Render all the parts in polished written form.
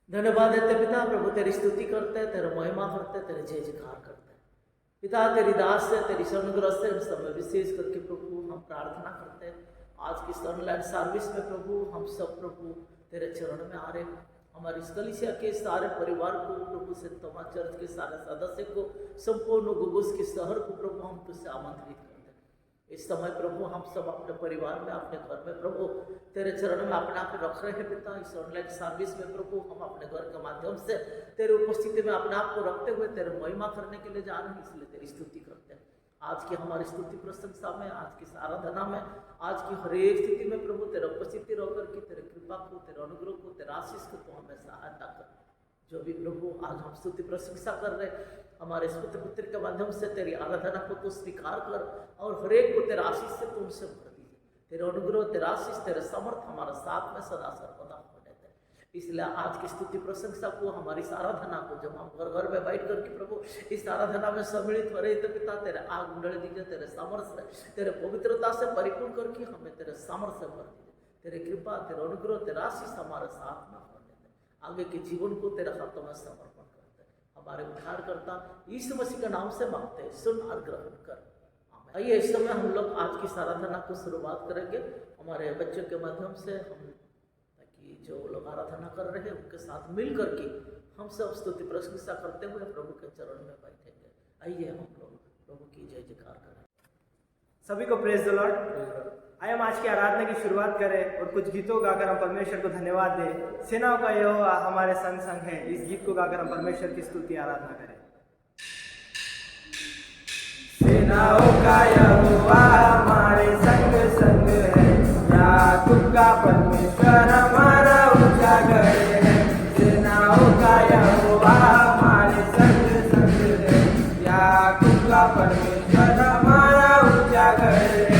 धन्यवाद देते पिता प्रभु, तेरी स्तुति करते हैं, तेरा महिमा करते हैं, तेरे जय जयकार करते हैं पिता। तेरी दास से, तेरी शरणग्रस्त से समय विशेष करके प्रभु हम प्रार्थना करते हैं। आज की ऑनलाइन सर्विस में प्रभु हम सब प्रभु तेरे चरण में आ रहे हैं। हमारी इस कलीसिया के सारे परिवार को प्रभु, से तमा चर्च के सारे सदस्य को, संपूर्ण गुगुस के शहर को प्रभु हम तुझसे आमंत्रित करते हैं। इस समय प्रभु हम सब अपने परिवार में, अपने घर में प्रभु तेरे चरण में अपने आप रख रहे हैं पिता। इस ऑनलाइन सर्विस में प्रभु हम अपने घर के माध्यम से तेरे उपस्थिति में अपने आप को रखते हुए तेरे महिमा करने के लिए जा रहे हैं, इसलिए तेरी स्तुति करते हैं। आज की हमारी स्तुति प्रशंसा में, आज की आराधना में, आज की हर एक स्थिति में प्रभु तेरे उपस्थिति रहकर के तेरे कृपा को, तेरे अनुग्रह को, तेरे आशीष को तो हमें सहायता कर। जो भी प्रभु आज हम स्तुति प्रशंसा कर रहे, हमारे स्तुति पुत्र के माध्यम से तेरी आराधना को तो स्वीकार कर और हर एक को तेरा आशीष से तुम से भर दीजिए। तेरे अनुग्रह, तेरा आशीष, तेरे समर्थ हमारे साथ में सदा सर्वदा होने दे। इसलिए आज की स्तुति प्रशंसा को, हमारी इस आराधना को जब हम घर घर में बैठ करके प्रभु इस आराधना में सम्मिलित हो रहे, तो पिता तेरे आग उंडल दीजिए, तेरे सामर्थ्य से, तेरे पवित्रता से परिपूर्ण करके हमें तेरे सामर्थ्य से भर दीजिए। तेरे कृपा, तेरे अनुग्रह, तेरा आशीष हमारे साथ में होने दे। आगे के जीवन को तेरे हाथों में समर्पण करते हैं। हमारे उद्धारकर्ता यीशु मसीह के नाम से मांगते हैं, सुन और ग्रहण कर। आइए इस समय हम लोग आज की आराधना को शुरुआत करेंगे हमारे बच्चों के माध्यम से। हम ताकि जो लोग आराधना कर रहे हैं उनके साथ मिल करके हम सब स्तुति प्रशंसा करते हुए प्रभु के चरण में बैठेंगे। आइए हम लोग प्रभु की जय जयकार करें। सभी को प्रेज द लॉर्ड। आइए हम आज की आराधना की शुरुआत करें और कुछ गीतों गाकर हम परमेश्वर को धन्यवाद दें। सेनाओं का यहोवा हमारे संग संग है, इस गीत को गाकर हम परमेश्वर की स्तुति आराधना करें। सेनाओं का यहोवा हमारे संग संग है, याकूब का परमेश्वर हमारा ऊंचा गढ़ है। सेनाओं का यहोवा हमारे संग संग है, याकूब का परमेश्वर हमारा ऊंचा गढ़ है।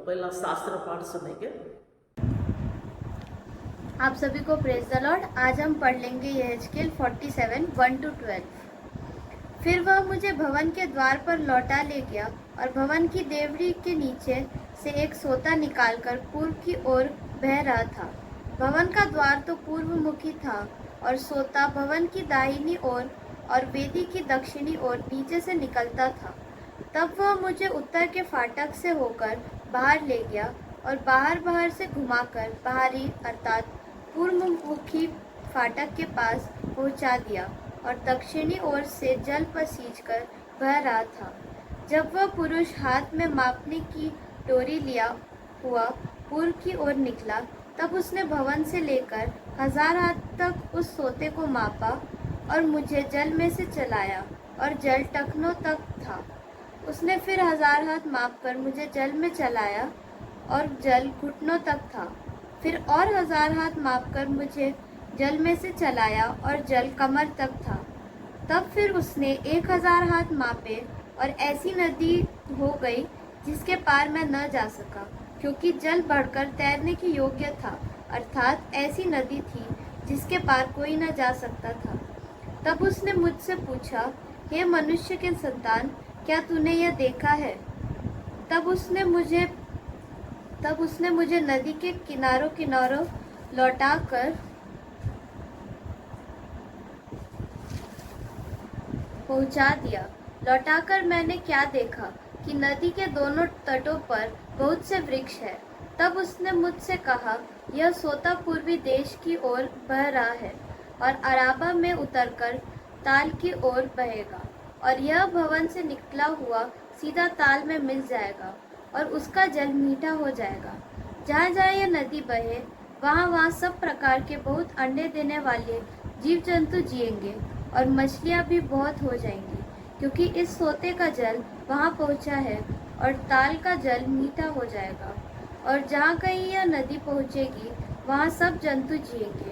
पहला शास्त्र पाठ सुनेंगे। आप सभी को प्रेज द लॉर्ड। आज हम पढ़ लेंगे यहेजकेल 47 1-12। फिर वह मुझे भवन के द्वार पर लौटा ले गया और भवन की देवड़ी के नीचे से एक सोता निकालकर पूर्व की ओर बह रहा था। भवन का द्वार तो पूर्वमुखी था और सोता भवन की दाहिनी ओर और वेदी की दक्षिणी ओर नीचे से निकलता था। तब वह मुझे उत्तर के फाटक से होकर बाहर ले गया और बाहर से घुमाकर बाहरी अर्थात पूर्वमुखी फाटक के पास पहुंचा दिया और दक्षिणी ओर से जल पर सींचकर बह रहा था। जब वह पुरुष हाथ में मापने की डोरी लिया हुआ पूर्व की ओर निकला, तब उसने भवन से लेकर 1000 हाथ तक उस सोते को मापा और मुझे जल में से चलाया और जल टखनों तक था। उसने फिर 1000 हाथ मापकर मुझे जल में चलाया और जल घुटनों तक था। फिर और 1000 हाथ मापकर मुझे जल में से चलाया और जल कमर तक था। तब फिर उसने 1000 हाथ मापे और ऐसी नदी हो गई जिसके पार मैं न जा सका, क्योंकि जल बढ़कर तैरने के योग्य था, अर्थात ऐसी नदी थी जिसके पार कोई न जा सकता था। तब उसने मुझसे पूछा, हे मनुष्य के संतान, क्या तूने यह देखा है? तब उसने मुझे नदी के किनारों किनारों लौटाकर पहुंचा दिया। लौटाकर मैंने क्या देखा कि नदी के दोनों तटों पर बहुत से वृक्ष हैं। तब उसने मुझसे कहा, यह सोता पूर्वी देश की ओर बह रहा है और अराबा में उतरकर ताल की ओर बहेगा, और यह भवन से निकला हुआ सीधा ताल में मिल जाएगा और उसका जल मीठा हो जाएगा। जहाँ जहाँ यह नदी बहे वहाँ वहाँ सब प्रकार के बहुत अंडे देने वाले जीव जंतु जिएंगे और मछलियाँ भी बहुत हो जाएंगी, क्योंकि इस सोते का जल वहाँ पहुँचा है और ताल का जल मीठा हो जाएगा। और जहाँ कहीं यह नदी पहुँचेगी वहाँ सब जंतु जिएंगे।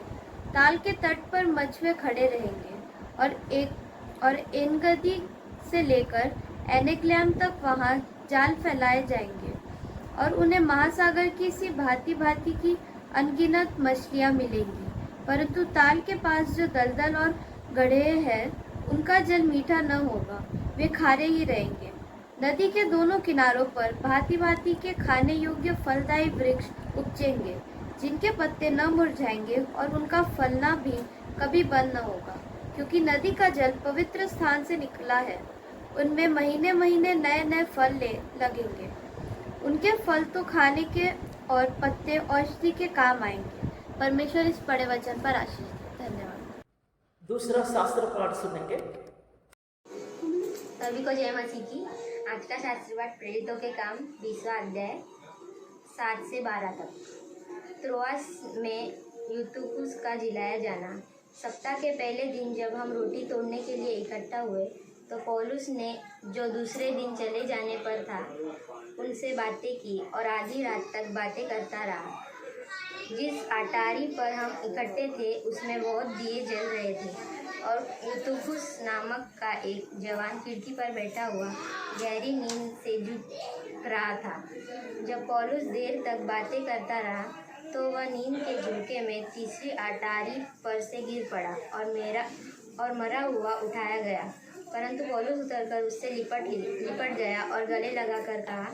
ताल के तट पर मछुए खड़े रहेंगे और एनगदी से लेकर एनेग्लैम तक वहाँ जाल फैलाए जाएंगे, और उन्हें महासागर की सी भांति भांति की अनगिनत मछलियाँ मिलेंगी। परंतु ताल के पास जो दलदल और गड्ढे हैं उनका जल मीठा न होगा, वे खारे ही रहेंगे। नदी के दोनों किनारों पर भांति भांति के खाने योग्य फलदायी वृक्ष उपजेंगे, जिनके पत्ते न मुरझाएंगे और उनका फलना भी कभी बंद न होगा, क्योंकि नदी का जल पवित्र स्थान से निकला है। उनमें महीने महीने नए नए फल लगेंगे। उनके फल तो खाने के और पत्ते औषधि के काम आएंगे। परमेश्वर इस पढ़े वचन पर आशीष दे। धन्यवाद। दूसरा शास्त्र पाठ सुनेंगे। सभी को जय मसीह की। आज का शास्त्र पाठ प्रेरितों के काम 20वां अध्याय 7 से 12 तक। त्रोआस में यूतुखुस का जिलाया जाना। सप्ताह के पहले दिन जब हम रोटी तोड़ने के लिए इकट्ठा हुए तो पौलुस ने, जो दूसरे दिन चले जाने पर था, उनसे बातें की और आधी रात तक बातें करता रहा। जिस अटारी पर हम इकट्ठे थे उसमें बहुत दिए जल रहे थे, और यूतुखुस नामक का एक जवान खिड़की पर बैठा हुआ गहरी नींद से जूझ रहा था। जब पौलुस देर तक बातें करता रहा तो वह नींद के झोंके में तीसरी अटारी पर से गिर पड़ा और मरा हुआ उठाया गया। परंतु पौलुस उतरकर उससे लिपट गया और गले लगाकर कहा,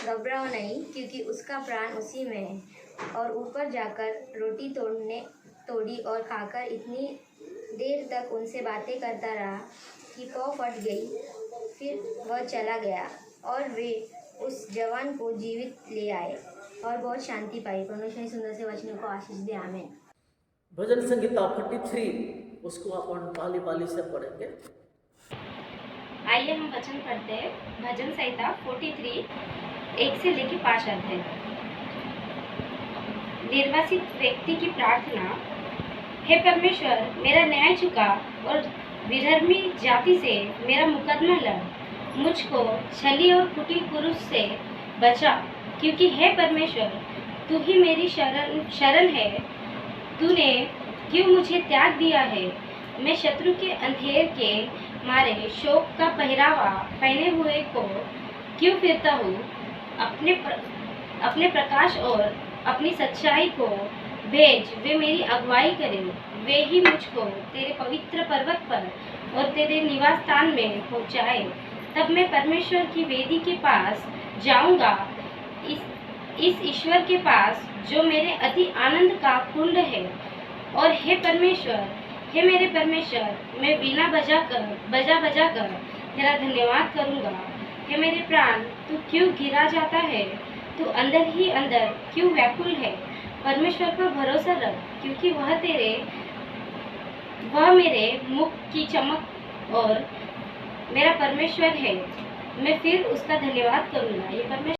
घबराओ नहीं, क्योंकि उसका प्राण उसी में है। और ऊपर जाकर रोटी तोड़ी और खाकर इतनी देर तक उनसे बातें करता रहा कि पौ फट गई। फिर वह चला गया और वे उस जवान को जीवित ले आए और बहुत शांति पाई। परमेश्वर सुंदर से वचनों को आशीष दे। आमीन। भजन संगीता 43 उसको अपन पाली पाली से पढ़ेंगे। आइए हम वचन पढ़ते हैं। भजन संहिता 43 1 से लेकर 5 अध्याय। निर्वासित व्यक्ति की प्रार्थना। हे परमेश्वर, मेरा न्याय चुका और विधर्मी जाति से मेरा मुकदमा लड़। मुझको छली और कुटिल पुरुष से बचा, क्योंकि हे परमेश्वर, तू ही मेरी शरण है। तूने क्यों मुझे त्याग दिया है? मैं शत्रु के अंधेर के मारे शोक का पहरावा पहने हुए को क्यों फिरता हूँ? अपने प्रकाश और अपनी सच्चाई को भेज, वे मेरी अगुवाई करें। वे ही मुझको तेरे पवित्र पर्वत पर और तेरे निवास स्थान में पहुँचाए। तब मैं परमेश्वर की वेदी के पास जाऊँगा, इस ईश्वर के पास जो मेरे अति आनंद का कुंड है। और हे परमेश्वर, हे मेरे परमेश्वर, मैं वीणा बजा कर तेरा धन्यवाद करूँगा। हे मेरे प्राण, तू क्यों गिरा जाता है? तू अंदर ही अंदर क्यों व्याकुल है? परमेश्वर पर भरोसा रख, क्योंकि वह मेरे मुख की चमक और मेरा परमेश्वर है। मैं फिर उसका धन्यवाद करूँगा। ये परमेश्वर।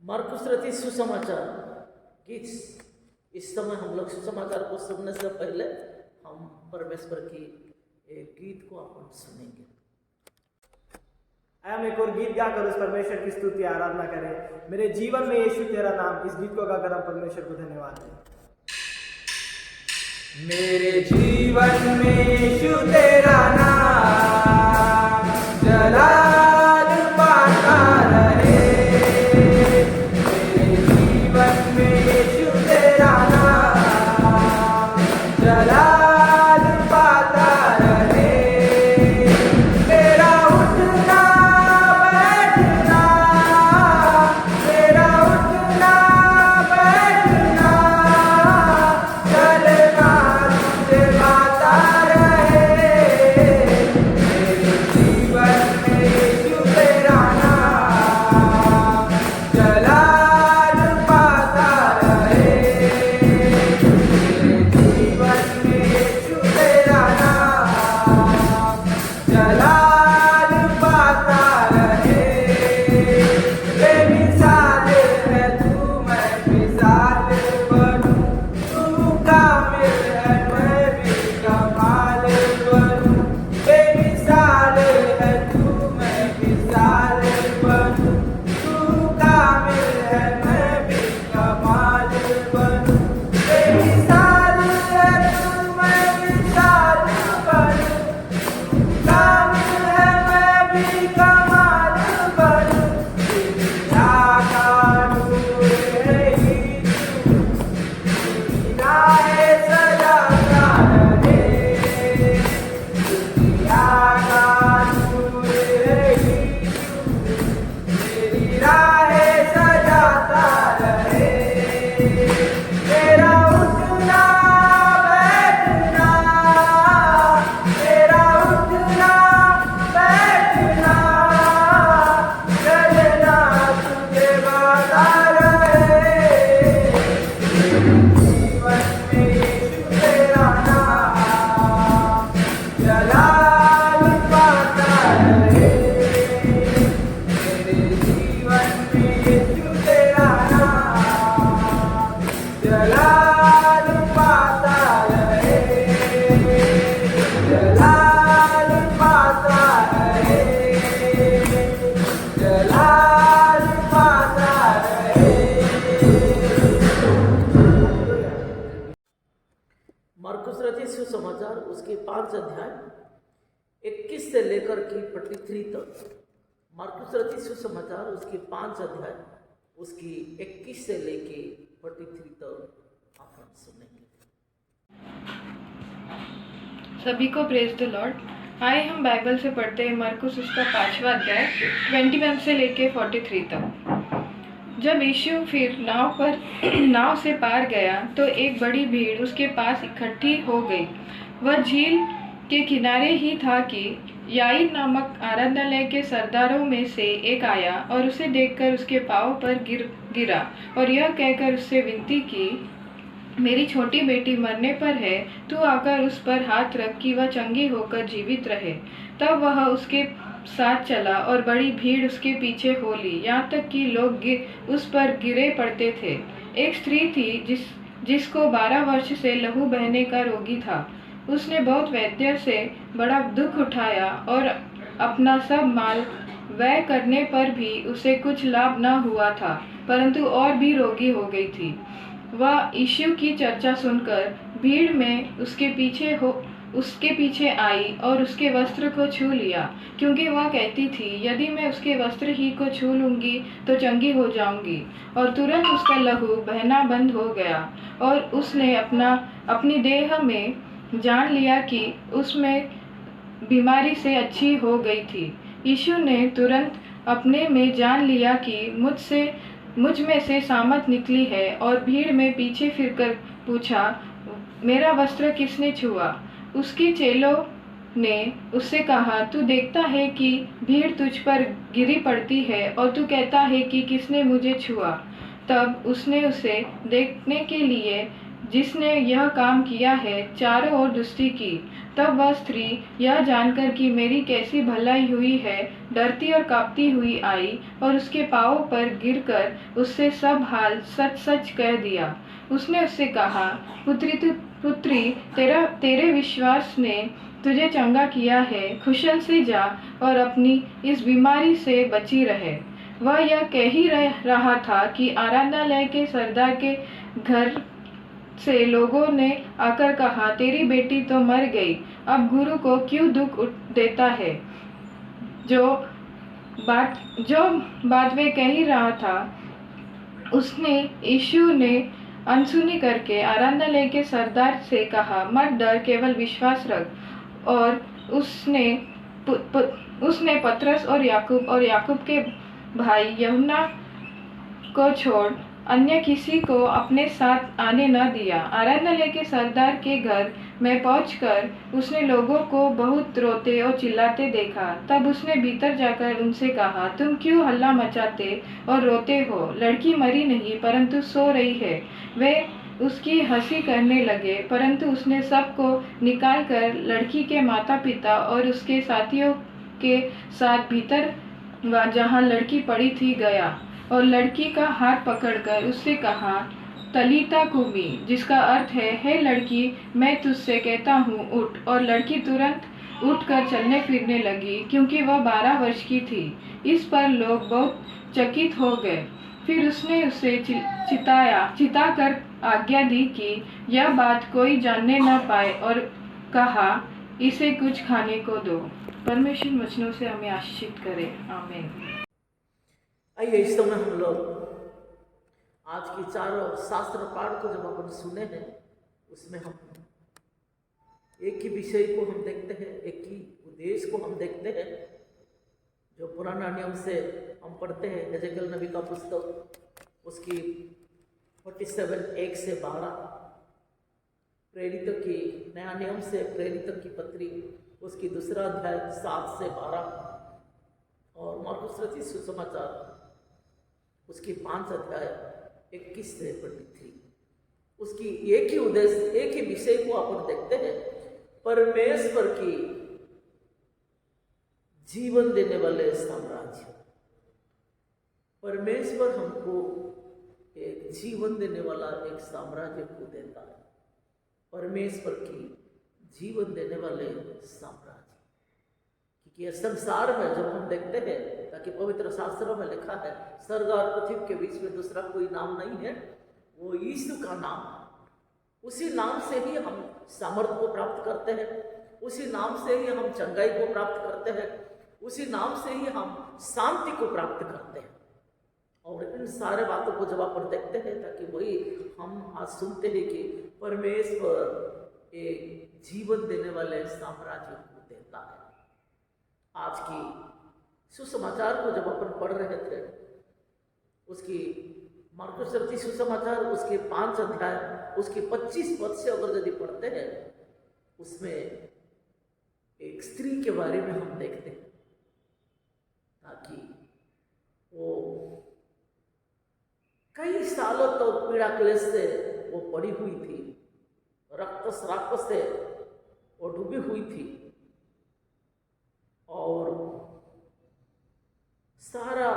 मार्कुस रचित सुसमाचार गीत। इस समय हम लोग सुसमाचार को सुनने से पहले हम परमेश्वर की एक गीत को अपन सुनेंगे। आया हम एक और गीत गाकर उस परमेश्वर की स्तुति आराधना करें। मेरे जीवन में यीशु तेरा नाम, इस गीत को गाकर हम परमेश्वर को धन्यवाद दें। मेरे जीवन में यीशु तेरा नाम जलाल पाता रहे। मेरे जीवन में यीशु तेरा नाम जलाल पाता रहे। तेरा उठना बैठना, तेरा उठना बैठना, चलना तुझे गाता रहे। मेरे जीवन में यीशु तेरा नाम जलाल पाता रहे। मेरे जीवन में यीशु तेरा नाम जलाल पाता रहे। बेमिसाल है तू, मैं मिसाल बनूं, तू कामिल है मैं भी कमाल बनूं। बेमिसाल है तू, मैं मिसाल बनूं, तू कामिल है मैं भी कमाल बनूं। बेमिसाल है तू, मैं मिसाल बनूं, कामिल है मैं भी कमाल बनूं। दुनिया का नूर है यीशु, दुनिया है सजाता रहे। दुनिया का नूर है यीशु, मेरी राहें सजाता रहे। तेरा उठना बैठना, तेरा उठना बैठना, चलना तुझे गाता रहे। जीवन में यीशु तेरा नाम जलाल पाता रहे। मेरे जीवन में यीशु तेरा नाम जलाल पाता रहे। जलाल पाता रहे। जलाल पाता रहे। मरकुस रचित सुसमाचार उसके 5 अध्याय 21 से लेकर के 43 तक। मरकुस रचित सुसमाचार उसके 5 अध्याय उसकी 21 से लेके 43 तक अपन सुनेंगे। सभी को प्रेज द लॉर्ड। आए हम बाइबल से पढ़ते हैं मरकुस उसका 5वां अध्याय 21 से लेके 43 तक। जब यीशु फिर नाव से पार गया तो एक बड़ी भीड़ उसके पास इकट्ठी हो गई। वह झील के किनारे ही था कि याईर नामक आराधनालय के सरदारों में से एक आया और उसे देखकर उसके पांव पर गिरा और यह कहकर उससे विनती की, मेरी छोटी बेटी मरने पर है, तू आकर उस पर हाथ रख कि वह चंगी होकर जीवित रहे। तब वह उसके साथ चला और बड़ी भीड़ उसके पीछे हो ली, यहाँ तक कि लोग उस पर गिरे पड़ते थे। एक स्त्री थी जिसको 12 वर्ष से लहू बहने का रोगी था। उसने बहुत वैद्य से बड़ा दुख उठाया और अपना सब माल व्यय करने पर भी उसे कुछ लाभ न हुआ था, परंतु और भी रोगी हो गई थी। वह यीशु की चर्चा सुनकर भीड़ में उसके पीछे आई और उसके वस्त्र को छू लिया, क्योंकि वह कहती थी, यदि मैं उसके वस्त्र ही को छू लूंगी तो चंगी हो जाऊंगी। और तुरंत उसका लहू बहना बंद हो गया और उसने अपनी देह में जान लिया कि उसमें बीमारी से अच्छी हो गई थी। यीशु ने तुरंत अपने में जान लिया कि मुझ में से सामत निकली है और भीड़ में पीछे फिरकर पूछा, मेरा वस्त्र किसने छुआ? उसके चेलों ने उससे कहा, तू देखता है कि भीड़ तुझ पर गिरी पड़ती है और तू कहता है कि किसने मुझे छुआ? तब उसने उसे देखने के लिए जिसने यह काम किया है चारों ओर दृष्टि की। तब वह स्त्री यह जानकर कि मेरी कैसी भलाई हुई है, डरती और कांपती हुई आई और उसके पांवों पर गिरकर उससे सब हाल सच सच कह दिया। उसने उससे कहा, पुत्री, तेरे विश्वास ने तुझे चंगा किया है। कुशल से जा और अपनी इस बीमारी से बची रहे। वह यह कह ही रहा था कि आराधनालय के सरदार के घर से लोगों ने आकर कहा, तेरी बेटी तो मर गई, अब गुरु को क्यों दुख देता है। जो बात वे कह ही रहा था, उसने यीशु ने अनसुनी करके आराधनालय के सरदार से कहा, मत डर, केवल विश्वास रख। और उसने पतरस और याकूब के भाई यूहन्ना को छोड़ अन्य किसी को अपने साथ आने न दिया। आराधनालय के सरदार के घर में पहुंचकर उसने लोगों को बहुत रोते और चिल्लाते देखा। तब उसने भीतर जाकर उनसे कहा, तुम क्यों हल्ला मचाते और रोते हो? लड़की मरी नहीं, परंतु सो रही है। वे उसकी हंसी करने लगे, परंतु उसने सबको निकालकर लड़की के माता पिता और उसके साथियों के साथ भीतर जहाँ लड़की पड़ी थी गया और लड़की का हाथ पकड़कर उससे कहा, तलीता कुमी, जिसका अर्थ है, हे लड़की, मैं तुझसे कहता हूँ, उठ। और लड़की तुरंत उठकर चलने फिरने लगी, क्योंकि वह 12 वर्ष की थी। इस पर लोग बहुत चकित हो गए। फिर उसने उसे चिताकर आज्ञा दी कि यह बात कोई जानने न पाए और कहा, इसे कुछ खाने को दो। परमेश्वर वचनों से हमें आशीषित करे। आमीन। आइए इस समय हम लोग आज की चारों शास्त्र पाठ को जब अपन सुने हैं, उसमें हम एक ही विषय को हम देखते हैं, एक ही उद्देश्य को हम देखते हैं, जो पुराना नियम से हम पढ़ते हैं। यजेकिएल नबी का पुस्तक उसकी 47:1 से 12, प्रेरितों की नया नियम से प्रेरितों की पत्री उसकी 2 अध्याय 7 से 12 और मरकुस रचित सुसमाचार उसकी 5 अध्याय 21 से 23, उसकी एक ही उद्देश्य, एक ही विषय को अपन देखते हैं, परमेश्वर की जीवन देने वाले साम्राज्य। परमेश्वर हमको एक जीवन देने वाला एक साम्राज्य को देता है, परमेश्वर की जीवन देने वाले साम्राज्य। क्योंकि ये संसार में जब हम देखते हैं, ताकि पवित्र शास्त्रों में लिखा है, स्वर्ग और पृथ्वी के बीच में दूसरा कोई नाम नहीं है, वो यीशु का नाम है। उसी नाम से ही हम सामर्थ्य को प्राप्त करते हैं, उसी नाम से ही हम चंगाई को प्राप्त करते हैं, उसी नाम से ही हम शांति को प्राप्त करते हैं। और इन सारे बातों को जब अपन देखते हैं, ताकि वही हम आज सुनते हैं कि परमेश्वर एक जीवन देने वाले साम्राज्य को देता है। आज की सुसमाचार को जब अपन पढ़ रहे थे, उसकी मरकुस रचित सुसमाचार उसके 5 अध्याय उसके 25 पद से अगर यदि पढ़ते हैं, उसमें एक स्त्री के बारे में हम देखते हैं, ताकि वो कई सालों तो पीड़ा क्लेश से वो पड़ी हुई थी, रक्त श्राप से वो डूबी हुई थी और सारा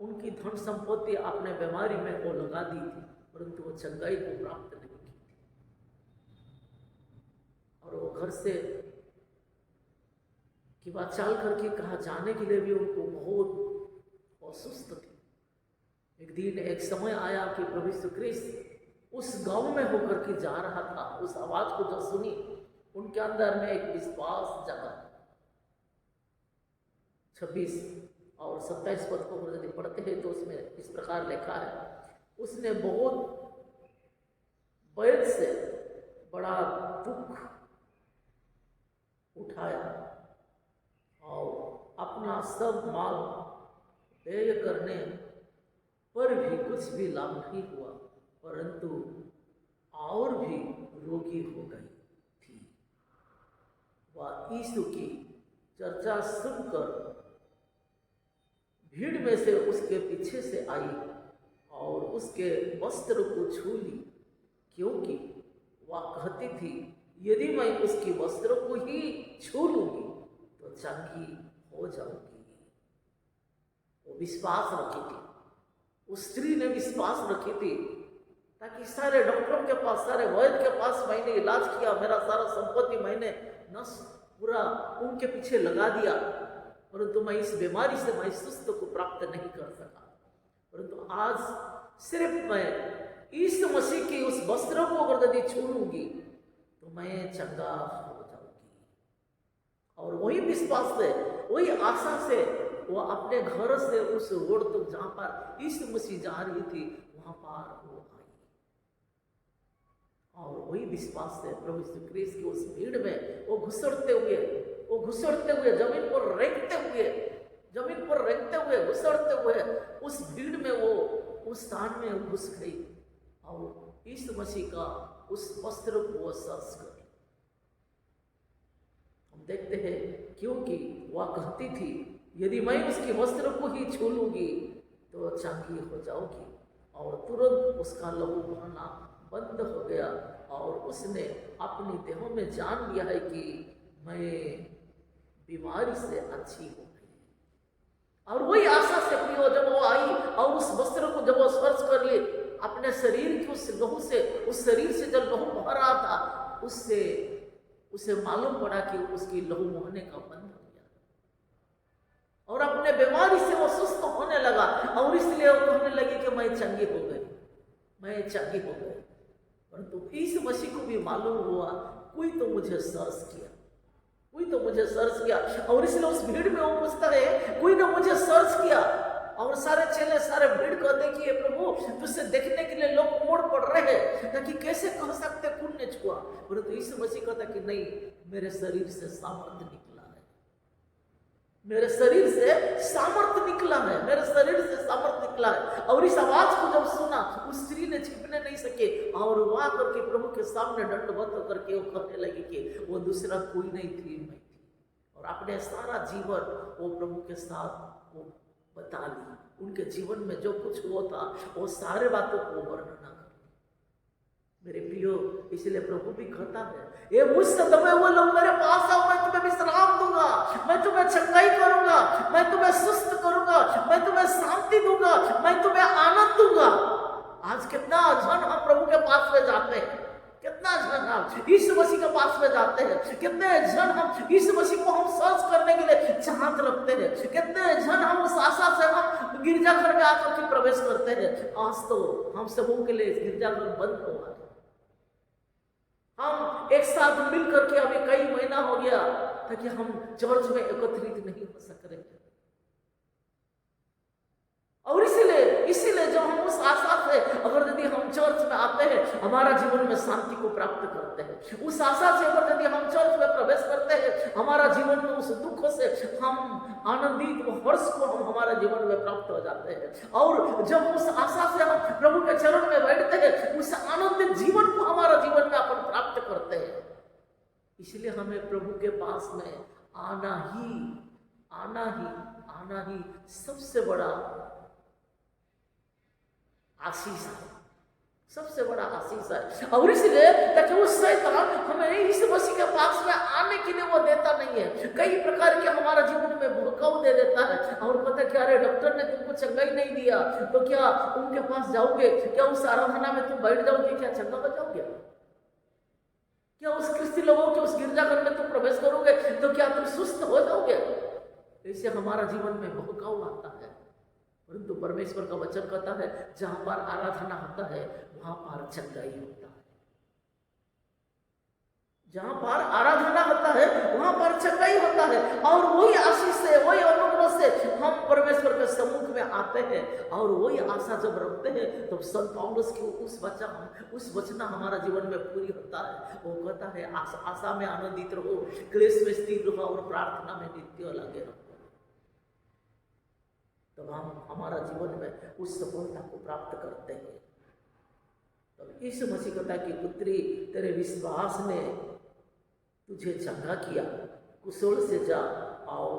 उनकी धन संपत्ति अपने बीमारी में वो लगा दी थी, परंतु वो चंगाई को प्राप्त नहीं की थी। और वो घर से की बात चाल करके कहा जाने के लिए भी उनको बहुत असुस्त थी। एक दिन एक समय आया कि प्रभु यीशु ख्रीस्त उस गांव में होकर के जा रहा था। उस आवाज को जो सुनी, उनके अंदर में एक विश्वास जगा। 26 और 27 पद को यदि पढ़ते हैं तो उसमें इस प्रकार लिखा है, उसने बहुत बैद से बड़ा दुख उठाया और अपना सब माल व्यय करने पर भी कुछ भी लाभ नहीं हुआ, परंतु और भी रोगी हो गई थी। वह यीशु की चर्चा सुनकर भीड़ में से उसके पीछे से आई और उसके वस्त्र को छू ली, क्योंकि वह कहती थी, यदि मैं उसके वस्त्र को ही छू लूंगी तो चंगी हो जाऊंगी। वो विश्वास रखी थी, उस स्त्री ने विश्वास रखी थी, ताकि सारे डॉक्टरों के पास, सारे वैद्य के पास मैंने इलाज किया, मेरा सारा संपत्ति मैंने नष्ट पूरा उनके पीछे लगा दिया, परंतु मैं इस बीमारी से मैं सुस्त को प्राप्त नहीं कर सका। परंतु आज सिर्फ मैं यीशु मसीह के उस वस्त्र को अगर यदि छू लूंगी तो मैं चंगा हो जाऊंगी। और वही विश्वास से, वही आशा से वो अपने घर से उस रोड तक जहां पर यीशु मसीह जा रही थी वहां पार वो आई। और वही विश्वास से प्रभु यीशु क्रिस्त की उस भीड़ में वो घुसड़ते हुए जमीन पर रेंगते हुए घुसड़ते हुए उस भीड़ में वो उस स्थान में घुस गई और यीशु मसीह का उस वस्त्र को वो स्पर्श कर। हम देखते हैं क्योंकि वह कहती थी यदि मैं उसके वस्त्र को ही छू लूंगी तो चंगी हो जाऊंगी, और तुरंत उसका लहू बहना बंद हो गया और उसने अपनी देहों में जान लिया है कि मैं बीमारी से अच्छी हो गई। और वही आशा से प्रियो जब वो आई और उस वस्त्र को जब वो स्पर्श कर ली, अपने शरीर की उस लहू से, उस शरीर से जब लहू बह रहा था उससे उसे मालूम पड़ा कि उसकी लहू बहने का बंद हो गया और अपने बीमारी से वो सुस्त होने लगा। और इसलिए वो कहने लगी कि मैं चंगी हो गई। परंतु यीशु मसीह को भी मालूम हुआ कोई तो मुझे सर्च किया, और इसलिए उस भीड़ में वो पूछता है कोई ने मुझे सर्च किया। और सारे चेले, सारे भीड़ कहते कि ये प्रभु तुझसे देखने के लिए लोग उमड़ पड़ रहे हैं, ताकि कैसे कह सकते कौन ने छुआ। परंतु यीशु मसीह कहता कि नहीं, मेरे शरीर से सामर्थ्य निकला है, मेरे शरीर से सामर्थ्य निकला है। और इस आवाज को जब सुना उस स्त्री ने छिपने नहीं सके और वहां करके प्रभु के सामने दंडवत करके वो कहने लगी कि वो दूसरा कोई नहीं थी, मैं थी। और अपने सारा जीवन वो प्रभु के साथ वो बता ली, उनके जीवन में जो कुछ हुआ था वो सारे बातों को वर्णना कर मेरे प्रियो। इसलिए प्रभु भी कहता है ये मुझसे दबे हुए लोग मेरे पास आओ, मैं तुम्हें विश्राम दूंगा, मैं तुम्हें चंगाई करूंगा, मैं तुम्हें सुस्त करूंगा, मैं तुम्हें शांति दूंगा, मैं तुम्हें आनंद दूंगा। आज कितना जन हम प्रभु के पास में जाते हैं, कितना जन हम यीशु मसीह के पास में जाते हैं, कितने जन हम यीशु मसीह को हम सर्च करने के लिए चाहत रखते हैं, कितने जन हम उस आशा से हम गिरजाघर में आकर के प्रवेश करते हैं। आज तो हम सबों के लिए गिरजाघर बंद हुआ है। हम एक साथ मिल करके अभी कई महीना हो गया ताकि हम चर्च में एकत्रित नहीं हो सक रहे। और इसीलिए जब हम उस आशा से अगर यदि हम चर्च में आते हैं हमारा जीवन में शांति को प्राप्त करते हैं, उस आशा से अगर यदि हम चर्च में प्रवेश करते हैं हमारा जीवन में उस दुख से हम आनंदित हर्ष को हम हमारे जीवन में प्राप्त हो जाते हैं। और जब उस आशा से हम प्रभु के चरण में बैठते हैं उस आनंदित जीवन को हमारा जीवन में अपन प्राप्त करते हैं। इसलिए हमें प्रभु के पास में आना ही सबसे बड़ा आशीष है, सबसे बड़ा आशीष है। और इसलिए ताकि उस शैतान हमें यीशु मसीह के पास में आने के लिए वो देता नहीं है, कई प्रकार के हमारा जीवन में भड़काव दे देता है। और पता क्या, अरे डॉक्टर ने तुमको चंगाई नहीं दिया तो क्या उनके पास जाओगे, क्या उस आराधना में तुम बैठ जाओगे, क्या चंगा हो जाओगे, क्या उस ख्रिस्ती लोगों के उस गिरजाघर में तुम प्रवेश करोगे तो क्या तुम सुस्त हो जाओगे। ऐसे हमारा जीवन में भड़काव आता है। परंतु परमेश्वर का वचन कहता है जहां पर आराधना होता है वहां पर चंगाई होता है, जहां पर आराधना होता है वहां पर चंगाई होता है। और वही आशीष से, वही अनुग्रह से हम परमेश्वर के सम्मुख में आते हैं और वही आशा जब रखते हैं तो संत पौलुस की उस वचन हमारा जीवन में पूरी होता है। वो कहता है आशा में आनंदित रहो, क्लेश में स्थिर रहो और प्रार्थना में नित्य लगे रहो। तब हम हमारा जीवन में उस सफलता को प्राप्त करते हैं। तब यीशु मसीह कहता है कि पुत्री तेरे विश्वास ने तुझे चंगा किया, कुशल से जा और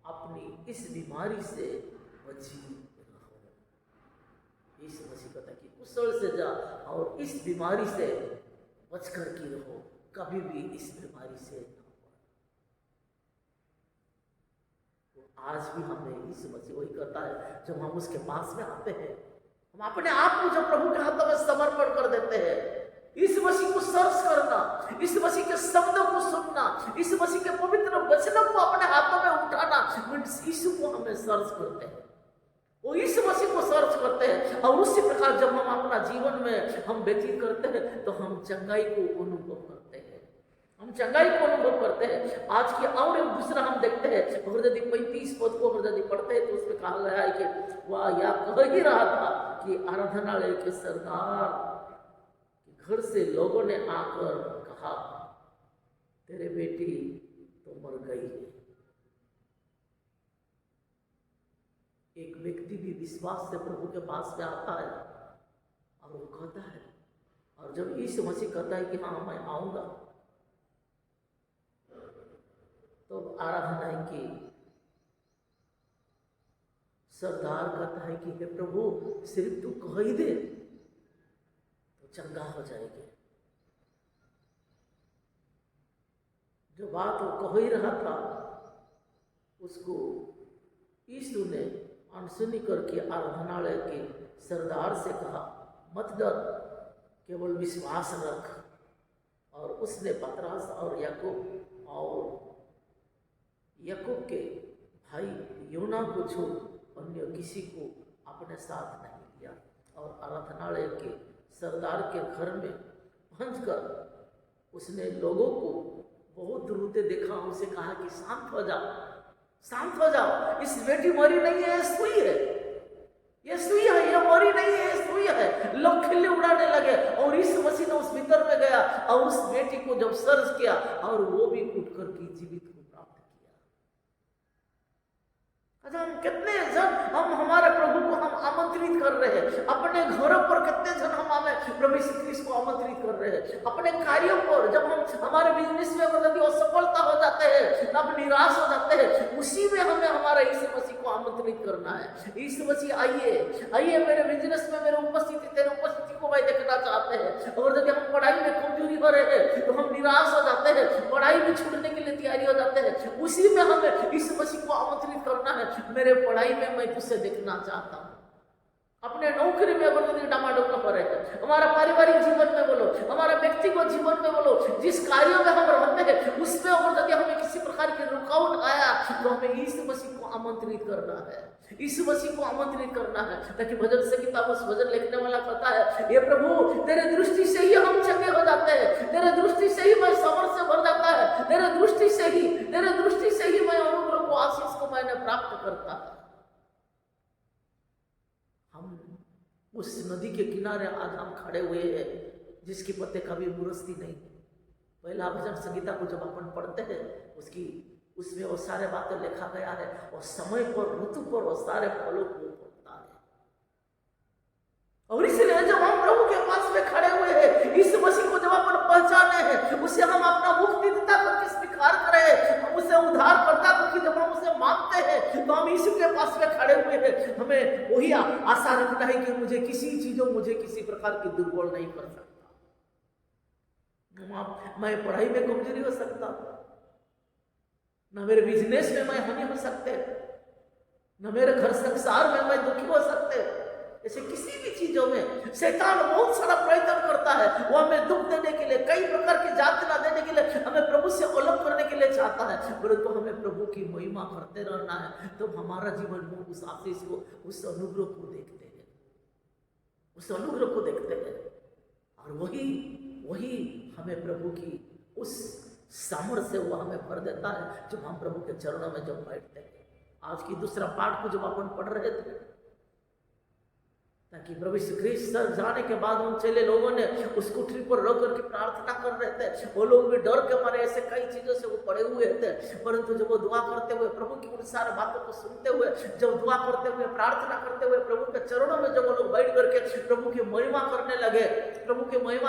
अपनी इस बीमारी से बची रहो। यीशु मसीह कहता है कि कुशल से जा और इस बीमारी से बच कर के रहो, कभी भी इस बीमारी से आज भी हमें यीशु मसीह वही कहता है जब हम उसके पास में आते हैं हम अपने आप को जब प्रभु के हाथों में समर्पण कर देते हैं, इस मसीह को सर्च करना, इस मसीह के शब्दों को सुनना, इस मसीह के पवित्र वचनों को अपने हाथों में उठाना, यीशु को हमें सर्च करते हैं, वो इस मसीह को सर्च करते हैं। और उसी प्रकार जब हम अपना जीवन में हम व्यतीत करते हैं तो हम चंगाई को अनुभव करते हैं, हम चंगाई को अनुभव करते हैं। आज की और एक दूसरा हम देखते हैं, अगर यदि 35 पद को अगर यदि पढ़ते हैं तो उसमें कहा गया है कि वह या कह ही रहा था कि आराधनालय के सरदार घर से लोगों ने आकर कहा, तेरे बेटी तो मर गई है। एक व्यक्ति भी विश्वास से प्रभु के पास में आता है और वो कहता है, और जब यीशु मसीह कहता है कि हाँ मैं आऊंगा, तो आराधना की सरदार कहता है कि हे प्रभु, सिर्फ तू कह ही दे तो चंगा हो जाएगी। जो बात वो कह ही रहा था उसको यीशु ने अनसुनी करके आराधनालय के सरदार से कहा, मत डर, केवल विश्वास रख। और उसने पतरस और याकूब के भाई योना को छोड़ अन्य किसी को अपने साथ नहीं लिया और आराधनालय के सरदार के घर में पहुंचकर उसने लोगों को बहुत रोते देखा, उसे कहा कि शांत हो जाओ, शांत हो जाओ, इस बेटी मरी नहीं है, ये सुई है, ये सुई है, ये मरी नहीं है, ये सुई है। लोग खिल्ली उड़ाने लगे और इस मसीह ने उस भीतर में गया और उस बेटी को जब सर्च किया और वो भी उठकर की जीवित को प्राप्त किया। अच्छा, हम कितने जन हम हमारे प्रभु को हम आमंत्रित कर रहे हैं, अपने घरों पर कितने जन हम हमें प्रभु यीशु ख्रीस्त को आमंत्रित कर रहे हैं, अपने कार्यों पर जब हम हमारे बिजनेस में अगर यदि असफलता हो जाते हैं, तब निराश हो जाते हैं, उसी में हमें हमारा यीशु मसीह को आमंत्रित करना है। यीशु मसीह आइए मेरे बिजनेस में मेरे तेरे उपस्थिति को भाई देखना चाहते हैं। अगर यदि हम पढ़ाई में कमजोरी हो रहे हैं तो हम निराश हो जाते हैं, पढ़ाई में छूटने के लिए तैयारी हो जाते हैं, उसी में हमें यीशु मसीह को आमंत्रित करना है। मेरे पढ़ाई में मैं तुझसे देखना चाहता हूँ, अपने नौकरी में अगर यदि डामाडोल हो रहे हैं, हमारा पारिवारिक जीवन में बोलो, हमारा व्यक्तिगत जीवन में बोलो, जिस कार्यों में हम रहते हैं उसमें अगर यदि हमें किसी प्रकार की रुकावट आया तो हमें यीशु मसीह को आमंत्रित करना है, यीशु मसीह को आमंत्रित करना है। ताकि भजन संगीता उस भजन लिखने वाला कहता है, ये प्रभु तेरे दृष्टि से ही हम चंगे हो जाते हैं, तेरे दृष्टि से ही मैं समर्थ से भर जाता है, तेरे दृष्टि से ही मैं अनुग्रह को आशीष को मैंने प्राप्त करता है। हम उस नदी के किनारे आज हम खड़े हुए हैं जिसकी पत्ते कभी मुरसती नहीं। पहला भजन संगीता को जब अपन पढ़ते हैं उसमें वो सारे बातें लिखा गया है और समय पर ऋतु पर वो सारे फलों को फलता है। और इसलिए जब हम प्रभु के पास में खड़े हुए हैं, इस मसीह को जब अपन पहचाने हैं, उसे हम अपना मुक्तिदाता को स्वीकार करें, हम उसे उद्धारकर्ता को जब हम उसे मानते हैं तो हम यीशु के पास में खड़े हुए हैं। हमें वही आशा रखना है कि मुझे किसी प्रकार की दुर्बल नहीं कर सकता। मैं पढ़ाई में कमजोरी हो सकता, न मेरे बिजनेस में मैं हानि हो सकते, न मेरे घर संसार में मैं दुखी हो सकते। ऐसे किसी भी चीजों में शैतान बहुत सारा प्रयत्न करता है, वो हमें दुख देने के लिए, कई प्रकार की यातना देने के लिए, हमें प्रभु से अलग करने के लिए चाहता है। परंतु हमें प्रभु की महिमा करते रहना है, तो हमारा जीवन में उस आशीष को, उस अनुग्रह को देखते हैं, उस अनुग्रह को देखते हैं। और वही हमें प्रभु की उस सामर्थ्य से वो हमें भर देता है जब हम प्रभु के चरणों में जब बैठते हैं। आज की दूसरा पाठ को जब अपन पढ़ रहे थे, ताकि प्रभु यीशु ख्रीस्त सर जाने के बाद उन चेले लोगों ने उस कुठरी पर रख करके प्रार्थना कर रहे थे। वो लोग भी डर के मारे ऐसे कई चीजों से वो पड़े हुए थे, परंतु जब वो दुआ करते हुए, प्रभु की उन सारी बातों को सुनते हुए, जब दुआ करते हुए, प्रार्थना करते हुए प्रभु के चरणों में जब वो लोग बैठ करके प्रभु की महिमा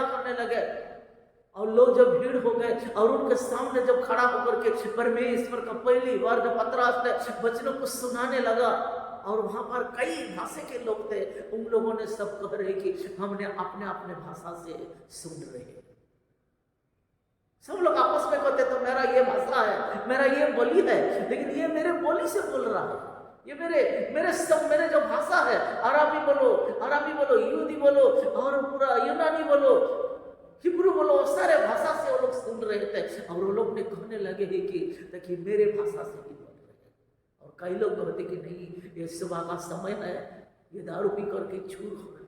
करने लगे, और लोग जब भीड़ हो गए और उनके सामने जब खड़ा होकर के परमेश्वर का पहली बार जब पतरस ने वचनों को सुनाने लगा, और वहां पर कई भाषा के लोग थे, उन लोगों ने सब कह रहे कि हमने अपने भाषा से सुन रहे। सब लोग आपस में कहते तो मेरा ये भाषा है, मेरा ये बोली है, लेकिन ये मेरे बोली से बोल रहा है, ये मेरे जो भाषा है, अरामी बोलो, यहूदी बोलो, और पूरा यूनानी बोलो, हिब्रू बोलो, सारे भाषा से वो लोग सुन रहे थे। और वो लोग ने कहने लगे हैं कि देखिए मेरे भाषा से ही बोल रहे हैं। और कई लोग कहते कि नहीं, ये सुबह का समय है, ये दारू पी करके चूर हो गए।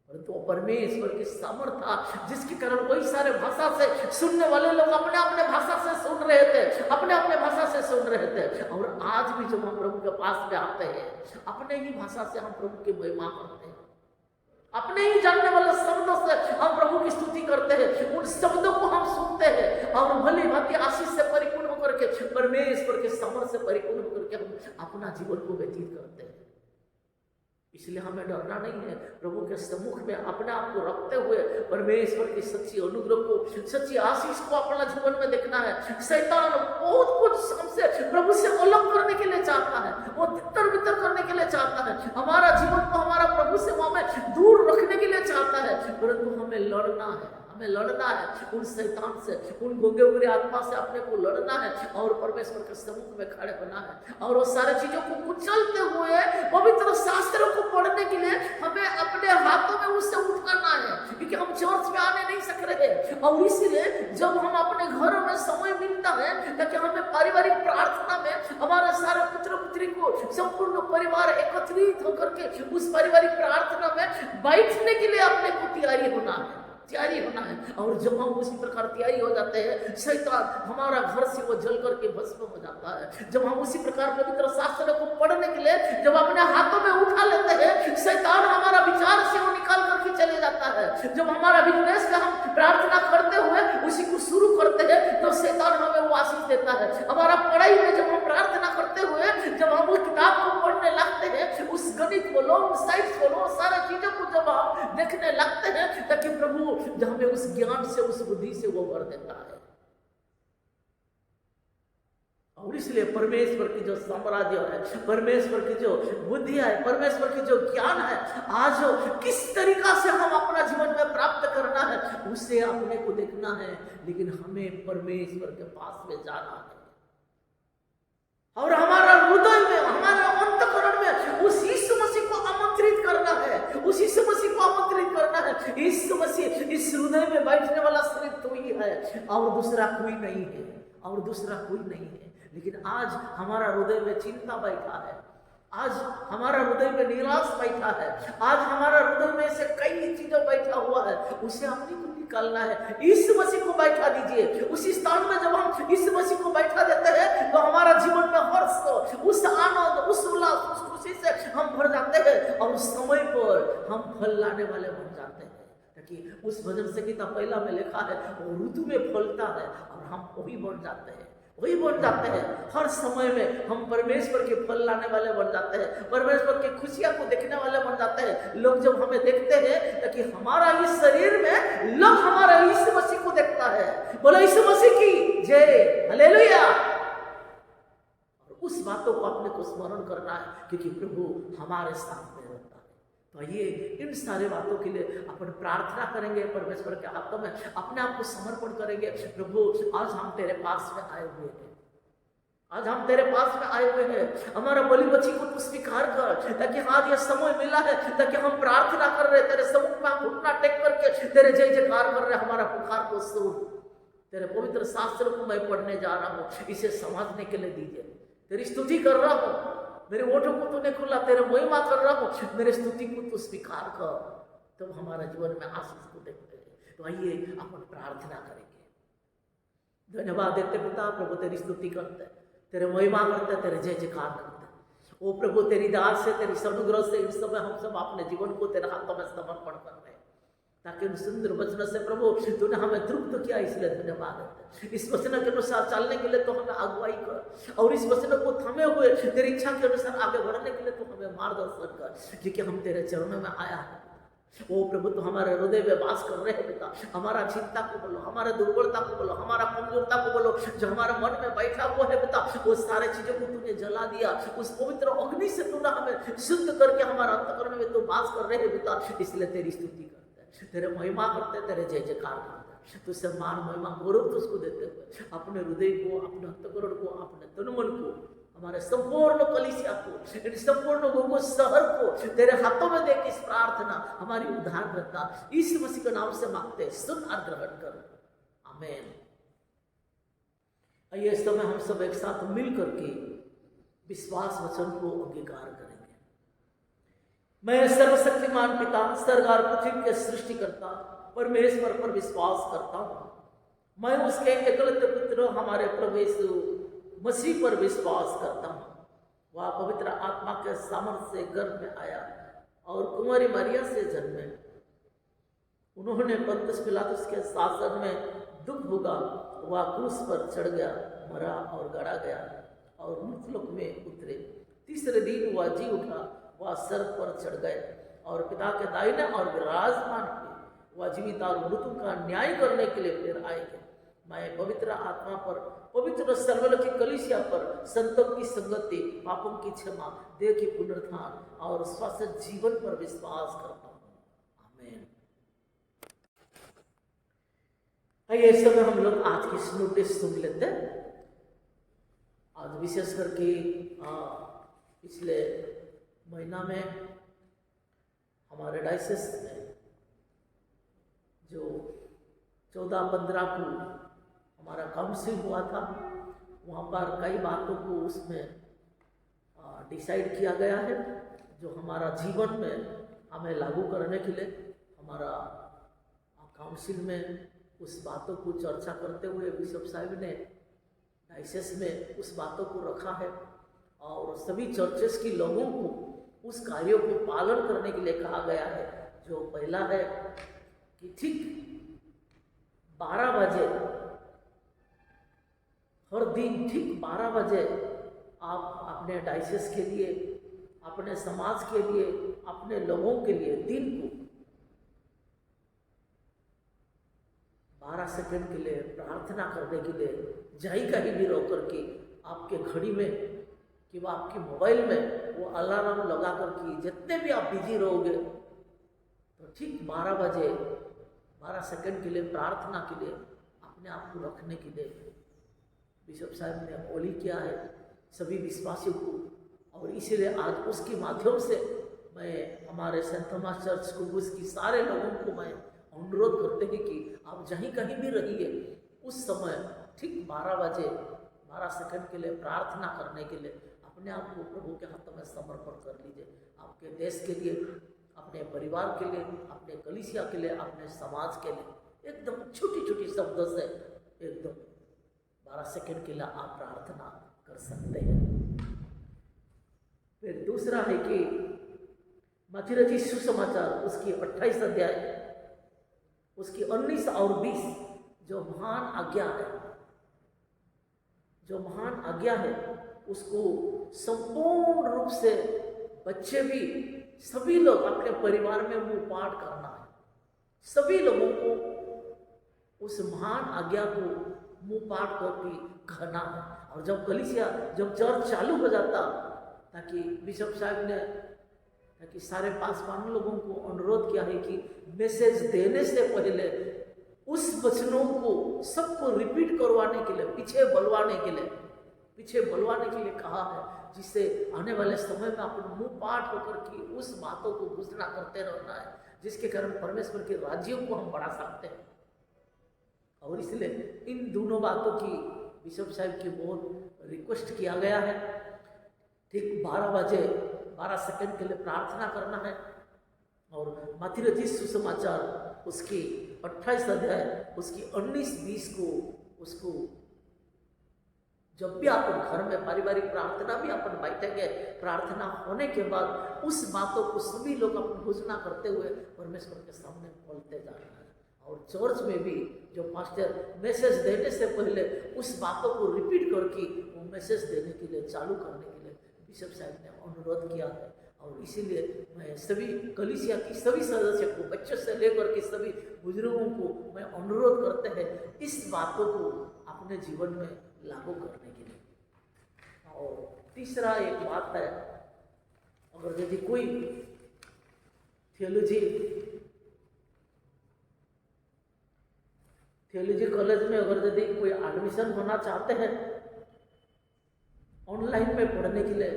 परंतु परमेश्वर की सामर्थ था जिसके कारण वही सारे भाषा से सुनने वाले लोग अपने अपने भाषा से सुन रहे थे, अपने अपने भाषा से सुन रहे थे। और आज भी जब हम प्रभु के पास में आते हैं, अपने ही भाषा से हम प्रभु की महिमा करते हैं, अपने ही जानने वाले शब्दों से हम प्रभु की स्तुति करते हैं, उन शब्दों को हम सुनते हैं और भली भांति आशीष से परिपूर्ण होकर के, परमेश्वर के सामर्थ से परिपूर्ण होकर के हम अपना जीवन को व्यतीत करते हैं। इसलिए हमें डरना नहीं है। प्रभु के सम्मुख में अपने आप को रखते हुए परमेश्वर की सच्ची अनुग्रह को, सच्ची आशीष को अपना जीवन में देखना है। शैतान बहुत कुछ हमसे प्रभु से अलग करने के लिए चाहता है, वो तितर बितर करने के लिए चाहता है, हमारा जीवन को हमारा प्रभु से हमें दूर रखने के लिए चाहता है। परंतु हमें लड़ना है, हमें लड़ना है उन शैतान से, उन गंदे बुरे आत्मा से अपने को लड़ना है और परमेश्वर के सम्मुख में खड़े होना है। और वो सारे चीजों को कुचलते हुए पवित्र शास्त्रों को पढ़ने के लिए हमें अपने हाथों में उससे उठाना है, क्योंकि हम चर्च में आने नहीं सक रहे। और इसीलिए जब हम अपने घरों में समय मिलता है ताकि हमें पारिवारिक प्रार्थना में हमारा सारा पुत्र पुत्री को संपूर्ण परिवार एकत्रित होकर के उस पारिवारिक प्रार्थना में बैठने के लिए अपने को तैयारी होना है। और जब हम उसी प्रकार तैयारी हो जाते हैं, शैतान हमारा घर से वो जल करके भस्म हो जाता है। जब हम उसी प्रकार पवित्र शास्त्र को पढ़ने के लिए जब अपने हाथों में उठा लेते हैं, शैतान हमारा विचार से वो निकाल करके चले जाता है। जब हमारा बिजनेस का हम प्रार्थना करते हुए उसी को शुरू करते हैं तो शैतान हमें वो आशीष देता है। हमारा पढ़ाई में जब हम प्रार्थना करते हुए जब हम उस किताब को पढ़ने लगते हैं, उस गणित बोलो, उस साइंस बोलो, सारे चीजों को जब हम देखने लगते हैं ताकि प्रभु जब हमें उस ज्ञान से, उस बुद्धि से वो भर देता है। और इसलिए परमेश्वर की जो साम्राज्य है, परमेश्वर की जो बुद्धि है, परमेश्वर की जो ज्ञान है, आज किस तरीका से हम अपना जीवन में प्राप्त करना है उसे अपने को देखना है। लेकिन हमें परमेश्वर के पास में जाना है और हमारा हृदय में, हमारे अंतःकरण में उस यीशु मसीह को आमंत्रित करना है, उस यीशु मसीह को आमंत्रित करना है। यीशु मसीह इस हृदय में बैठने वाला सिर्फ तो ही है और दूसरा कोई नहीं है, और दूसरा कोई नहीं है। लेकिन आज हमारा हृदय में चिंता बैठा है, आज हमारा हृदय में निराश बैठा है, आज हमारा हृदय में से कई चीजों बैठा हुआ है, उसे हमने को निकालना है। यीशु मसीह को बैठा दीजिए उस स्थान में। जब हम यीशु मसीह को बैठा देते हैं तो हमारा जीवन में हर्ष, उस आनंद, उस उल्लास, उस खुशी से हम भर जाते हैं और उस समय पर हम फल लाने वाले बन जाते हैं। ताकि उस भजन संहिता पहला में लिखा है वो ऋतु में फलता है और हम वही बन जाते हैं, वही बन जाते हैं। हर समय में हम परमेश्वर के फल लाने वाले बन जाते हैं, परमेश्वर की खुशियां को देखने वाले बन जाते हैं। लोग जब हमें देखते हैं ताकि हमारा इस शरीर में लोग हमारा यीशु मसीह को देखता है। बोलो यीशु मसीह की जय, हालेलुया। उस बातों को अपने को स्मरण करना है क्योंकि प्रभु हमारे साथ में रहता है। तो ये इन सारे बातों के लिए अपन प्रार्थना करेंगे, परमेश्वर के हाथों में अपने आप को समर्पण करेंगे। प्रभु आज हम तेरे पास में आए हुए हैं, आज हम तेरे पास में आए हुए हैं। हमारा बलि बच्ची को तू स्वीकार कर ताकि आज ये समय मिला है ताकि हम प्रार्थना कर रहे, तेरे सम्मुख में हम घुटना टेक करके तेरे जय जयकार कर रहे। हमारा पुकार को सुन, तेरे पवित्र शास्त्र को मैं पढ़ने जा रहा हूँ, इसे समझने के लिए दीजिए। तेरी स्तुति कर रहा हूँ, मेरे ओठों को तूने खुला, तेरे महिमा कर रहा हूँ, मेरे स्तुति को तू स्वीकार कर। तब हमारा जीवन में आशीष को देखते हैं। तो आइए अपन प्रार्थना करेंगे। धन्यवाद देते पिता, प्रभु तेरी स्तुति करते, तेरे महिमा करते, तेरे जय जयकार करते। ओ प्रभु तेरी दास से, तेरी अनुग्रह से इस समय हम सब अपने जीवन को तेरे हाथों में समर्पण कर रहे हैं ताकि उन सुंदर वचनों से प्रभु तूने हमें तृप्त किया, इसलिए धन्यवाद है। इस वचन के अनुसार चलने के लिए तो हमें अगुवाई कर और इस वचन को थमे हुए तेरी इच्छा के अनुसार आगे बढ़ने के लिए तो हमें मार्गदर्शन कर, क्योंकि हम तेरे चरणों में आया है। ओ प्रभु तो हमारे हृदय में वास कर रहे हैं पिता। हमारा चिंता को बोलो, हमारे दुर्बलता को बोलो, हमारा कमजोरता को बोलो, जो हमारे मन में बैठा हुआ है पिता, वो सारे चीजों को तूने जला दिया। उस पवित्र अग्नि से तूने हमें शुद्ध करके हमारा अंतःकरण में तो वास कर रहे हैं पिता। इसलिए तेरी स्तुति करते हैं, तेरे महिमा करते हैं, तेरे जय जयकार करते हैं। तुझसे मान महिमा गौरव तुझको देते हुए अपने हृदय को, अपने अंतःकरण को, अपने तन मन को हमारे संपूर्ण कलीसिया को, इन संपूर्ण गोगो शहर को तेरे हाथों में देके इस प्रार्थना हमारी उद्धारकर्ता यीशु मसीह के नाम से मांगते, सुन और ग्रहण कर। आमीन। आइए इस समय हम सब एक साथ मिल करके विश्वास वचन को अंगीकार करेंगे। मैं सर्वशक्तिमान पिता, स्वर्ग और पृथ्वी के सृष्टिकर्ता परमेश्वर पर विश्वास करता हूँ। मैं उसके एकलौते पुत्र हमारे प्रभु यीशु मसीह पर विश्वास करता हूँ। वह पवित्र आत्मा के सामर्थ्य से गर्भ में आया और कुंवारी मरिया से जन्मे। उन्होंने पंतुस पिलातुस के शासन में दुख भोगा। वह क्रूस पर चढ़ गया, मरा और गड़ा गया और मृतलोक में उतरे। तीसरे दिन वह जी उठा, वह स्वर्ग पर चढ़ गए और पिता के दाहिने और विराजमान हुए। वह जीवित और मृतों का न्याय करने के लिए फिर आएंगे। मैं पवित्र आत्मा पर, पवित्र सर्वलौकिक कलीसिया पर, संतों की संगति, पापों की क्षमा, देह की पुनरुत्थान और शाश्वत जीवन पर विश्वास करता हूँ। आमीन। आइए इस समय हम लोग आज की नोटिस सुन लेते हैं। आज विशेष करके पिछले महीना में हमारे डायसिस में जो 14-15 को हमारा काउंसिल हुआ था, वहाँ पर कई बातों को उसमें डिसाइड किया गया है जो हमारा जीवन में हमें लागू करने के लिए हमारा काउंसिल में उस बातों को चर्चा करते हुए बिशप साहब ने डायसिस में उस बातों को रखा है और सभी चर्चेस की लोगों को उस कार्यों को पालन करने के लिए कहा गया है। जो पहला है कि ठीक 12 बजे हर दिन ठीक 12 बजे आप अपने डायसिस के लिए, अपने समाज के लिए, अपने लोगों के लिए दिन को 12 सेकंड के लिए प्रार्थना करने के लिए जाई कहीं भी रो करके आपके घड़ी में कि वह आपके मोबाइल में वो अलार्म लगा करके जितने भी आप बिजी रहोगे तो ठीक 12 बजे 12 सेकंड के लिए प्रार्थना के लिए अपने आप को रखने के लिए बिशप साहब ने ओली किया है सभी विश्वासियों को। और इसीलिए आज उसके माध्यम से मैं हमारे सेंट थॉमस चर्च कुबुस की सारे लोगों को मैं अनुरोध करते हैं कि आप जहीं कहीं भी रहिए उस समय ठीक 12 बजे 12 सेकंड के लिए प्रार्थना करने के लिए अपने आप को प्रभु के हाथों में समर्पण कर लीजिए। आपके देश के लिए, अपने परिवार के लिए, अपने कलीसिया के लिए, अपने समाज के लिए एकदम छोटी छोटी शब्दों से एकदम 12 सेकंड के लिए आप प्रार्थना कर सकते हैं। फिर दूसरा है कि मत्ती रचित सुसमाचार उसकी 28 अध्याय उसकी 19 और 20 जो महान आज्ञा है, जो महान आज्ञा है उसको संपूर्ण रूप से बच्चे भी सभी लोग अपने परिवार में मुंह पाठ करना है। सभी लोगों को उस महान आज्ञा को मुंह पाठ करके कहना है। और जब कलीसिया, जब चर्च चालू हो जाता ताकि बिशप साहब ने ताकि सारे पासवान लोगों को अनुरोध किया है कि मैसेज देने से पहले उस वचनों को सबको रिपीट करवाने के लिए, पीछे बुलवाने के लिए कहा है, जिससे आने वाले समय में अपन मुंह पाठ होकर के उस बातों को घोषणा करते रहना है, जिसके कारण परमेश्वर के राज्यों को हम बढ़ा सकते हैं। और इसलिए इन दोनों बातों की बिशप साहब की बहुत रिक्वेस्ट किया गया है। ठीक 12 बजे 12 सेकंड के लिए प्रार्थना करना है। और मत्ती रचित सुसमाचार उसकी 28 अध्याय उसकी 19-20 को उसको जब भी अपन घर में पारिवारिक प्रार्थना भी अपन बैठेंगे, प्रार्थना होने के बाद उस बातों को सभी लोग अपन घोषणा करते हुए परमेश्वर के सामने बोलते जाना है। और चर्च में भी जो पास्टर मैसेज देने से पहले उस बातों को रिपीट करके वो मैसेज देने के लिए, चालू करने के लिए बिशप साहब ने अनुरोध किया है। और इसीलिए मैं सभी कलीसिया की सभी सदस्य को, बच्चों से लेकर के सभी बुजुर्गों को मैं अनुरोध करते हैं इस बातों को अपने जीवन में लागू करने के लिए। और तीसरा एक बात है, अगर यदि कोई थियोलॉजी कॉलेज में अगर यदि कोई एडमिशन होना चाहते हैं ऑनलाइन में पढ़ने के लिए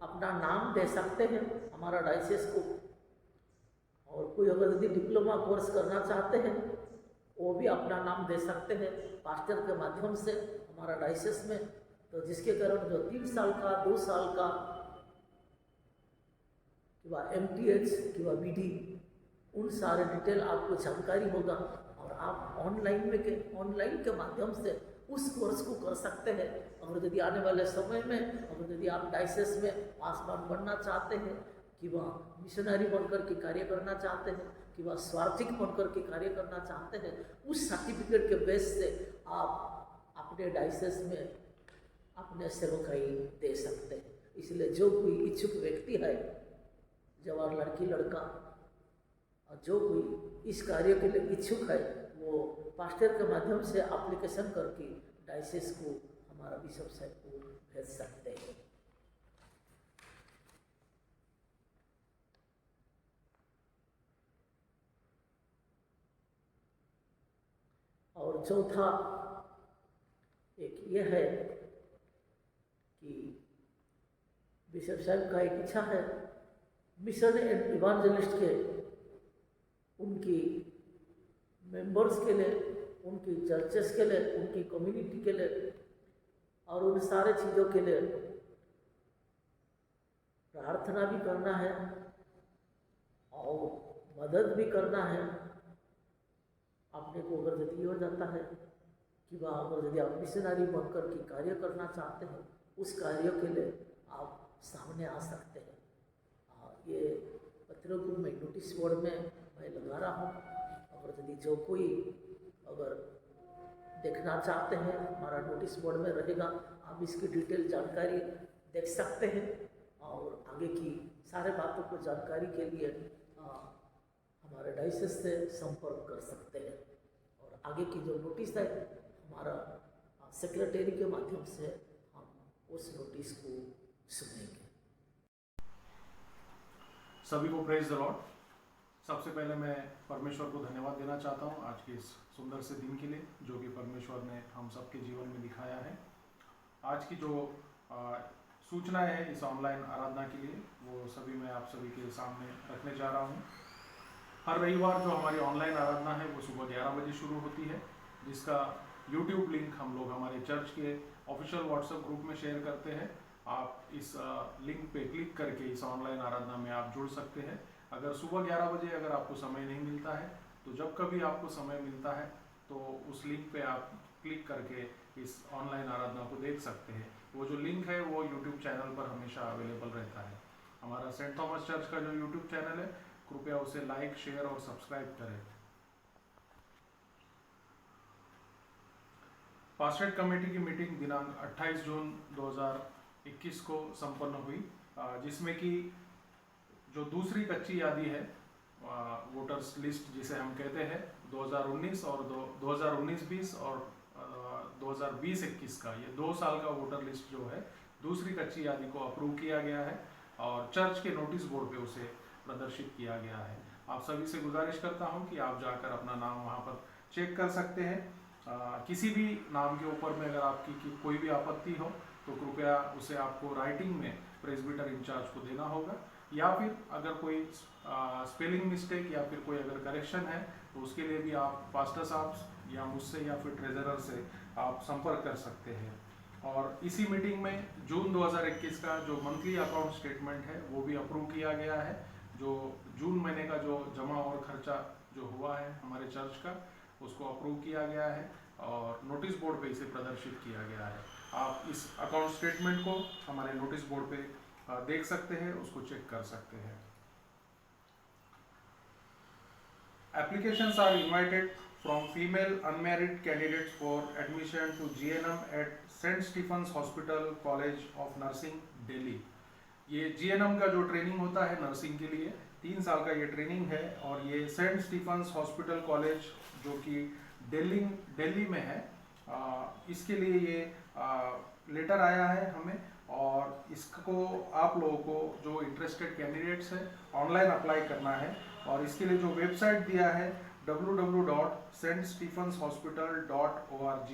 अपना नाम दे सकते हैं हमारा डायसिस को। और कोई अगर यदि डिप्लोमा कोर्स करना चाहते हैं वो भी अपना नाम दे सकते हैं पास्टर के माध्यम से हमारा डायसिस में। तो जिसके कारण जो 3 साल का 2 साल का किंवा MTH किंवा BD उन सारे डिटेल आपको जानकारी होगा और आप ऑनलाइन के माध्यम से उस कोर्स को कर सकते हैं। अगर यदि आने वाले समय में अगर यदि आप डायसिस में पासवान बनना चाहते हैं कि वह मिशनरी बनकर के कार्य करना चाहते हैं कि वह स्वार्थिक बनकर के कार्य करना चाहते हैं, उस सर्टिफिकेट के बेस से आप अपने डायसिस में अपने सेवकाई दे सकते हैं। इसलिए जो कोई इच्छुक व्यक्ति है, जवान लड़की लड़का और जो कोई इस कार्य के लिए इच्छुक है वो पास्टर के माध्यम से एप्लीकेशन करके डायसिस को हमारा बिशप साहब को भेज सकते हैं। और चौथा एक ये है कि बिशप साहब का एक इच्छा है मिशन एंड इवांजलिस्ट के उनकी मेंबर्स के लिए, उनकी चर्चेस के लिए, उनकी कम्युनिटी के लिए और उन सारे चीज़ों के लिए प्रार्थना भी करना है और मदद भी करना है। अपने को अगर यदि हो जाता है कि वह अगर यदि आप मिशनरी बनकर के कार्य करना चाहते हैं उस कार्य के लिए आप सामने आ सकते हैं। ये पत्रों को मैं नोटिस बोर्ड में मैं लगा रहा हूँ। अगर यदि जो कोई अगर देखना चाहते हैं हमारा नोटिस बोर्ड में रहेगा, आप इसकी डिटेल जानकारी देख सकते हैं और आगे की सारे बातों को जानकारी के लिए हमारे डायसिस से संपर्क कर सकते हैं। और आगे की जो नोटिस है हमारा सेक्रेटरी के माध्यम से हम उस नोटिस को सुनेंगे। सभी को प्रेज द लॉर्ड। सबसे पहले मैं परमेश्वर को धन्यवाद देना चाहता हूं आज के इस सुंदर से दिन के लिए जो कि परमेश्वर ने हम सबके जीवन में दिखाया है। आज की जो सूचनाएं हैं इस ऑनलाइन आराधना के लिए वो सभी मैं आप सभी के सामने रखने जा रहा हूं। हर रविवार जो हमारी ऑनलाइन आराधना है वो सुबह 11 बजे शुरू होती है, जिसका यूट्यूब लिंक हम लोग हमारे चर्च के ऑफिशियल व्हाट्सएप ग्रुप में शेयर करते हैं। आप इस लिंक पे क्लिक करके इस ऑनलाइन आराधना में आप जुड़ सकते हैं। अगर सुबह 11 बजे अगर आपको समय नहीं मिलता है तो जब कभी आपको समय मिलता है तो उस लिंक पे आप क्लिक करके इस ऑनलाइन आराधना को देख सकते हैं। वो जो लिंक है वो यूट्यूब चैनल पर हमेशा अवेलेबल रहता है। हमारा सेंट थॉमस चर्च का जो यूट्यूब चैनल है कृपया उसे लाइक, शेयर और सब्सक्राइब करें। पास्टरेट कमेटी की मीटिंग दिनांक 28 जून 2021 को संपन्न हुई, जिसमें कि जो दूसरी कच्ची यादी है वोटर्स लिस्ट जिसे हम कहते हैं 2019 और 2019-20 और 2020-21 का, ये 2 साल का वोटर लिस्ट जो है दूसरी कच्ची यादी को अप्रूव किया गया है और चर्च के नोटिस बोर्ड पे उसे प्रदर्शित किया गया है। आप सभी से गुजारिश करता हूं कि आप जाकर अपना नाम वहां पर चेक कर सकते हैं। किसी भी नाम के ऊपर में अगर आपकी कोई भी आपत्ति हो तो कृपया उसे आपको राइटिंग में प्रेस्बिटर इंचार्ज को देना होगा, या फिर अगर कोई स्पेलिंग मिस्टेक या फिर कोई अगर करेक्शन है तो उसके लिए भी आप पास्टर साहब या मुझसे या फिर ट्रेजरर से आप संपर्क कर सकते हैं। और इसी मीटिंग में जून 2021 का जो मंथली अकाउंट स्टेटमेंट है वो भी अप्रूव किया गया है। जो जून महीने का जो जमा और खर्चा जो हुआ है हमारे चर्च का उसको अप्रूव किया गया है और नोटिस बोर्ड पे इसे प्रदर्शित किया गया है। आप इस अकाउंट स्टेटमेंट को हमारे नोटिस बोर्ड पे देख सकते हैं, उसको चेक कर सकते हैं। Applications are invited from female unmarried candidates for admission to GNM at St. Stephen's Hospital College of Nursing, Delhi। ये GNM का जो ट्रेनिंग होता है नर्सिंग के लिए 3 साल का ये ट्रेनिंग है और ये सेंट स्टीफन्स हॉस्पिटल कॉलेज जो कि दिल्ली में है, इसके लिए ये लेटर आया है हमें और इसको आप लोगों को जो इंटरेस्टेड कैंडिडेट्स हैं ऑनलाइन अप्लाई करना है और इसके लिए जो वेबसाइट दिया है www.ststephenhospital.org।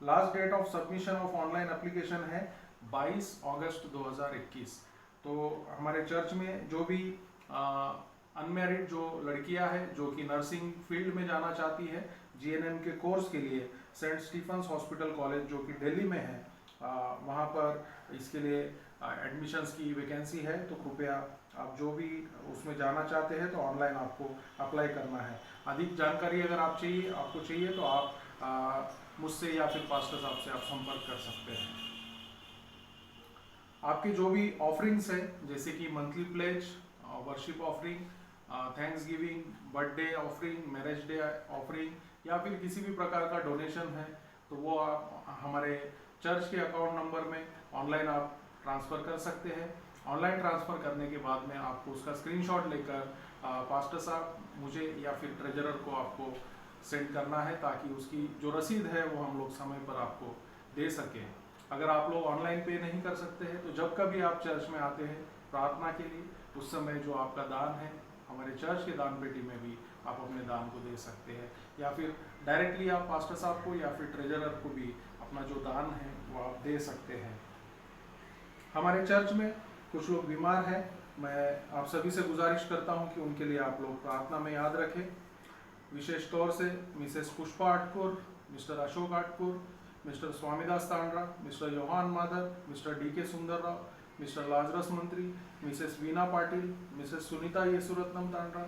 Last date of submission of online application है 22 अगस्त 2021। तो हमारे चर्च में जो भी अनमैरिड जो लड़कियां हैं जो कि नर्सिंग फील्ड में जाना चाहती है जीएनएम के कोर्स के लिए, सेंट स्टीफन्स हॉस्पिटल कॉलेज जो कि दिल्ली में है, वहाँ पर इसके लिए एडमिशन्स की वैकेंसी है। तो कृपया आप जो भी उसमें जाना चाहते हैं तो ऑनलाइन आपको अप्लाई करना है। अधिक जानकारी अगर आपको चाहिए तो आप मुझसे या फिर पास्टर साहब से आप संपर्क कर सकते हैं। आपकी जो भी ऑफरिंग्स है जैसे कि monthly pledge, worship offering, thanksgiving, birthday offering, marriage day offering या फिर किसी भी प्रकार का डोनेशन है तो वो आप हमारे चर्च के अकाउंट नंबर में ऑनलाइन आप ट्रांसफ़र कर सकते हैं। ऑनलाइन ट्रांसफ़र करने के बाद में आपको उसका स्क्रीनशॉट लेकर पास्टर साहब मुझे या फिर ट्रेजरर को आपको सेंड करना है ताकि उसकी जो रसीद है वो हम लोग समय पर आपको दे सकें। अगर आप लोग ऑनलाइन पे नहीं कर सकते हैं तो जब कभी आप चर्च में आते हैं प्रार्थना के लिए, उस समय जो आपका दान है हमारे चर्च के दान पेटी में भी आप अपने दान को दे सकते हैं, या फिर डायरेक्टली आप पास्टर साहब को या फिर ट्रेजरर को भी अपना जो दान है वो आप दे सकते हैं। हमारे चर्च में कुछ लोग बीमार हैं, मैं आप सभी से गुजारिश करता हूं कि उनके लिए आप लोग प्रार्थना में याद रखें। विशेष तौर से Mrs Pushpa Aatkur, Mr Ashok Aatkur, Mr Swamidas Tandra, Mr Yohan Madhar, Mr DK Sundar Rao, Mr Lazarus Mantri, Mrs Veena Patil, Mrs Sunita Yesuratnam Tandra,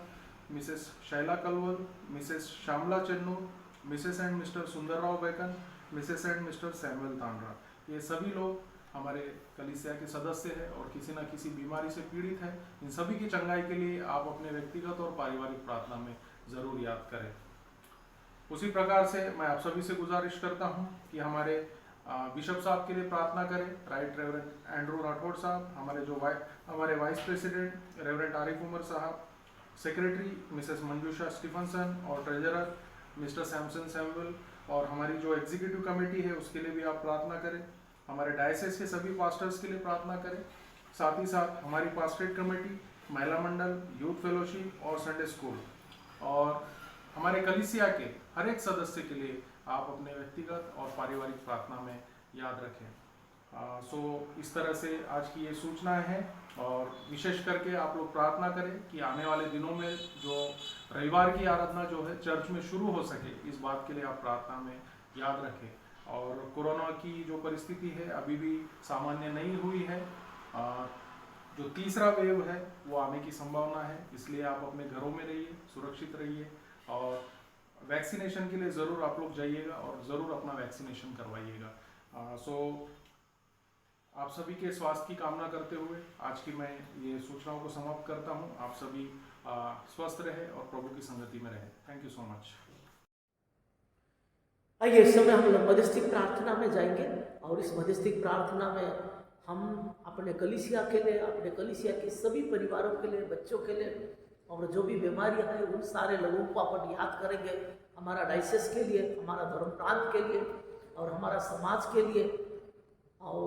Mrs Shaila Kalwal, Mrs Shyamala Channur, Mrs and Mr Sundarrao Baikan, Mrs and Mr Samuel Tandra, ये सभी लोग हमारे कलीसिया के सदस्य हैं और किसी न किसी बीमारी से पीड़ित हैं। इन सभी की चंगाई के लिए आप अपने व्यक्तिगत और पारिवारिक प्रार्थना में ज़रूर याद करें। उसी प्रकार से मैं आप सभी से गुजारिश करता हूं कि हमारे बिशप साहब के लिए प्रार्थना करें, right reverend Andrew Rathore sahab, हमारे vice president reverend Arif Umar sahab, secretary Mrs Manjusha Stephenson और ट्रेजरर मिस्टर सैमसन सैमुअल, और हमारी जो एग्जीक्यूटिव कमेटी है उसके लिए भी आप प्रार्थना करें। हमारे डायसेस के सभी पास्टर्स के लिए प्रार्थना करें। साथ ही साथ हमारी पास्टरेट कमेटी, महिला मंडल, यूथ फेलोशिप और संडे स्कूल और हमारे कलीसिया के हर एक सदस्य के लिए आप अपने व्यक्तिगत और पारिवारिक प्रार्थना में याद रखें। सो इस तरह से आज की ये सूचनाएं हैं और विशेष करके आप लोग प्रार्थना करें कि आने वाले दिनों में जो रविवार की आराधना जो है चर्च में शुरू हो सके, इस बात के लिए आप प्रार्थना में याद रखें। और कोरोना की जो परिस्थिति है अभी भी सामान्य नहीं हुई है, जो तीसरा वेव है वो आने की संभावना है, इसलिए आप अपने घरों में रहिए, सुरक्षित रहिए और वैक्सीनेशन के लिए ज़रूर आप लोग जाइएगा और ज़रूर अपना वैक्सीनेशन करवाइएगा। सो आप सभी के स्वास्थ्य की कामना करते हुए आज की मैं ये सूचनाओं को समाप्त करता हूँ। आप सभी स्वस्थ रहे और प्रभु की संगति में रहे। Thank you so much. आइए इस समय हम लोग मध्यस्थिक प्रार्थना में जाएंगे और इस मध्यस्थिक प्रार्थना में हम अपने कलीसिया के लिए, अपने कलीसिया के सभी परिवारों के लिए, बच्चों के लिए और जो भी बीमारियां हैं उन सारे लोगों को अपन याद करेंगे, हमारा डायसेस के लिए, हमारा धर्म प्रांत के लिए और हमारा समाज के लिए। और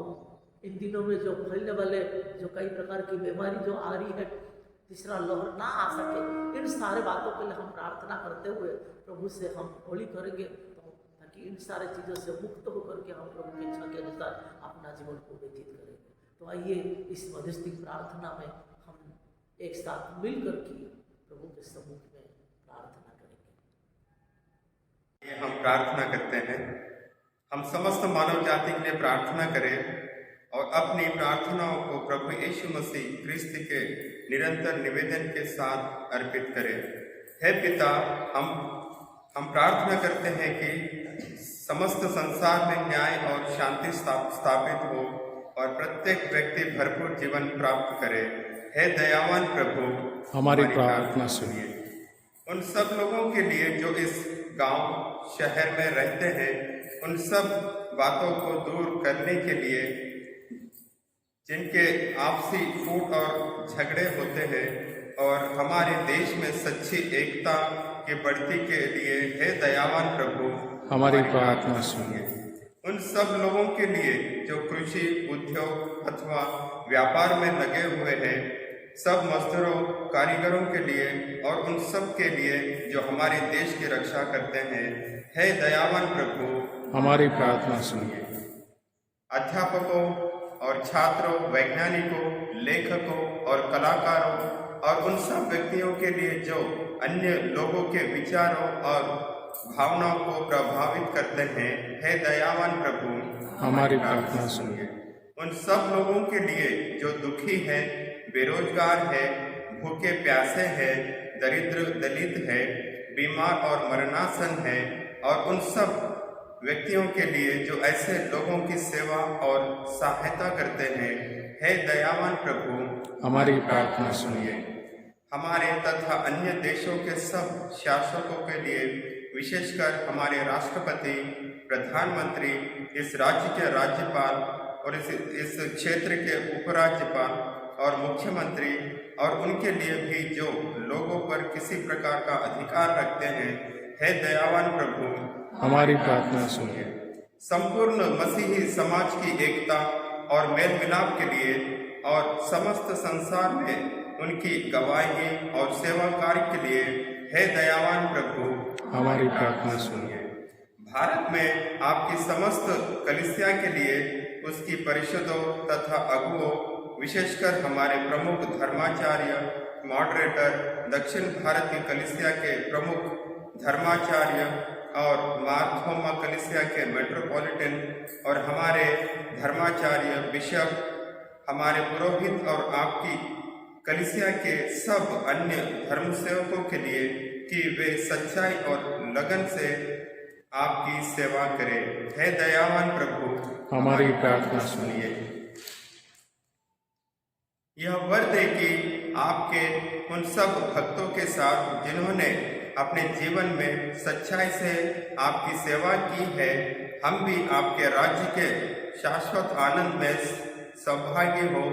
इन दिनों में जो फैलने वाले जो कई प्रकार की बीमारी जो आ रही है, तीसरा लहर ना आ सके, इन सारे बातों के लिए हम प्रार्थना करते हुए प्रभु से हम होली करेंगे ताकि इन सारे चीज़ों से मुक्त होकर के हम प्रभु की इच्छा के अनुसार अपना जीवन को व्यतीत करेंगे। तो आइए इस मध्यस्थिक प्रार्थना में हम एक साथ मिलकर के प्रभु के सम्मुख में प्रार्थना करेंगे। हम प्रार्थना करते हैं। हम समस्त मानव जाति के लिए प्रार्थना करें और अपनी प्रार्थनाओं को प्रभु यीशु मसीह क्रिस्त के निरंतर निवेदन के साथ अर्पित करें। हे पिता, हम प्रार्थना करते हैं कि समस्त संसार में न्याय और शांति स्थापित हो और प्रत्येक व्यक्ति भरपूर जीवन प्राप्त करे। हे दयावान प्रभु, हमारी प्रार्थना सुनिए। उन सब लोगों के लिए जो इस गांव शहर में रहते हैं, उन सब बातों को दूर करने के लिए जिनके आपसी फूट और झगड़े होते हैं और हमारे देश में सच्ची एकता की बढ़ती के लिए हे दयावान प्रभु, हमारी प्रार्थना सुनिए। उन सब लोगों के लिए जो कृषि, उद्योग अथवा व्यापार में लगे हुए हैं, सब मजदूरों, कारीगरों के लिए और उन सब के लिए जो हमारे देश की रक्षा करते हैं, हे दयावान प्रभु, हमारी प्रार्थना सुनिए। अध्यापकों और छात्रों, वैज्ञानिकों, लेखकों और कलाकारों और उन सब व्यक्तियों के लिए जो अन्य लोगों के विचारों और भावनाओं को प्रभावित करते हैं, हे दयावान प्रभु हमारी प्रार्थना सुनिए। उन सब लोगों के लिए जो दुखी है, बेरोजगार है, भूखे प्यासे है, दरिद्र दलित है, बीमार और मरणासन है, और उन सब व्यक्तियों के लिए जो ऐसे लोगों की सेवा और सहायता करते हैं, हे दयावान प्रभु हमारी प्रार्थना सुनिए। हमारे तथा अन्य देशों के सब शासकों के लिए, विशेषकर हमारे राष्ट्रपति, प्रधानमंत्री, इस राज्य के राज्यपाल और इस क्षेत्र के उपराज्यपाल और मुख्यमंत्री, और उनके लिए भी जो लोगों पर किसी प्रकार का अधिकार रखते हैं, हे दयावान प्रभु हमारी प्रार्थना सुनिए। संपूर्ण मसीही समाज की एकता और मेल मिलाप के लिए और समस्त संसार में उनकी गवाही और सेवा कार्य के लिए, हे दयावान प्रभु हमारी प्रार्थना सुनिए। भारत में आपकी समस्त कलीसिया के लिए, उसकी परिषदों तथा अगुओं, विशेषकर हमारे प्रमुख धर्माचार्य, मॉडरेटर, दक्षिण भारत की कलीसिया के प्रमुख धर्माचार्य और मार्थोमा कलीसिया के मेट्रोपॉलिटन और हमारे धर्माचार्य, बिशप, हमारे पुरोहित और आपकी कलीसिया के सब अन्य धर्म सेवकों के लिए कि वे सच्चाई और लगन से आपकी सेवा करें, हे दयावान प्रभु हमारी प्रार्थना सुनिए। यह व्रत है कि आपके उन सब भक्तों के साथ जिन्होंने अपने जीवन में सच्चाई से आपकी सेवा की है, हम भी आपके राज्य के शाश्वत आनंद में सौभाग्य हो,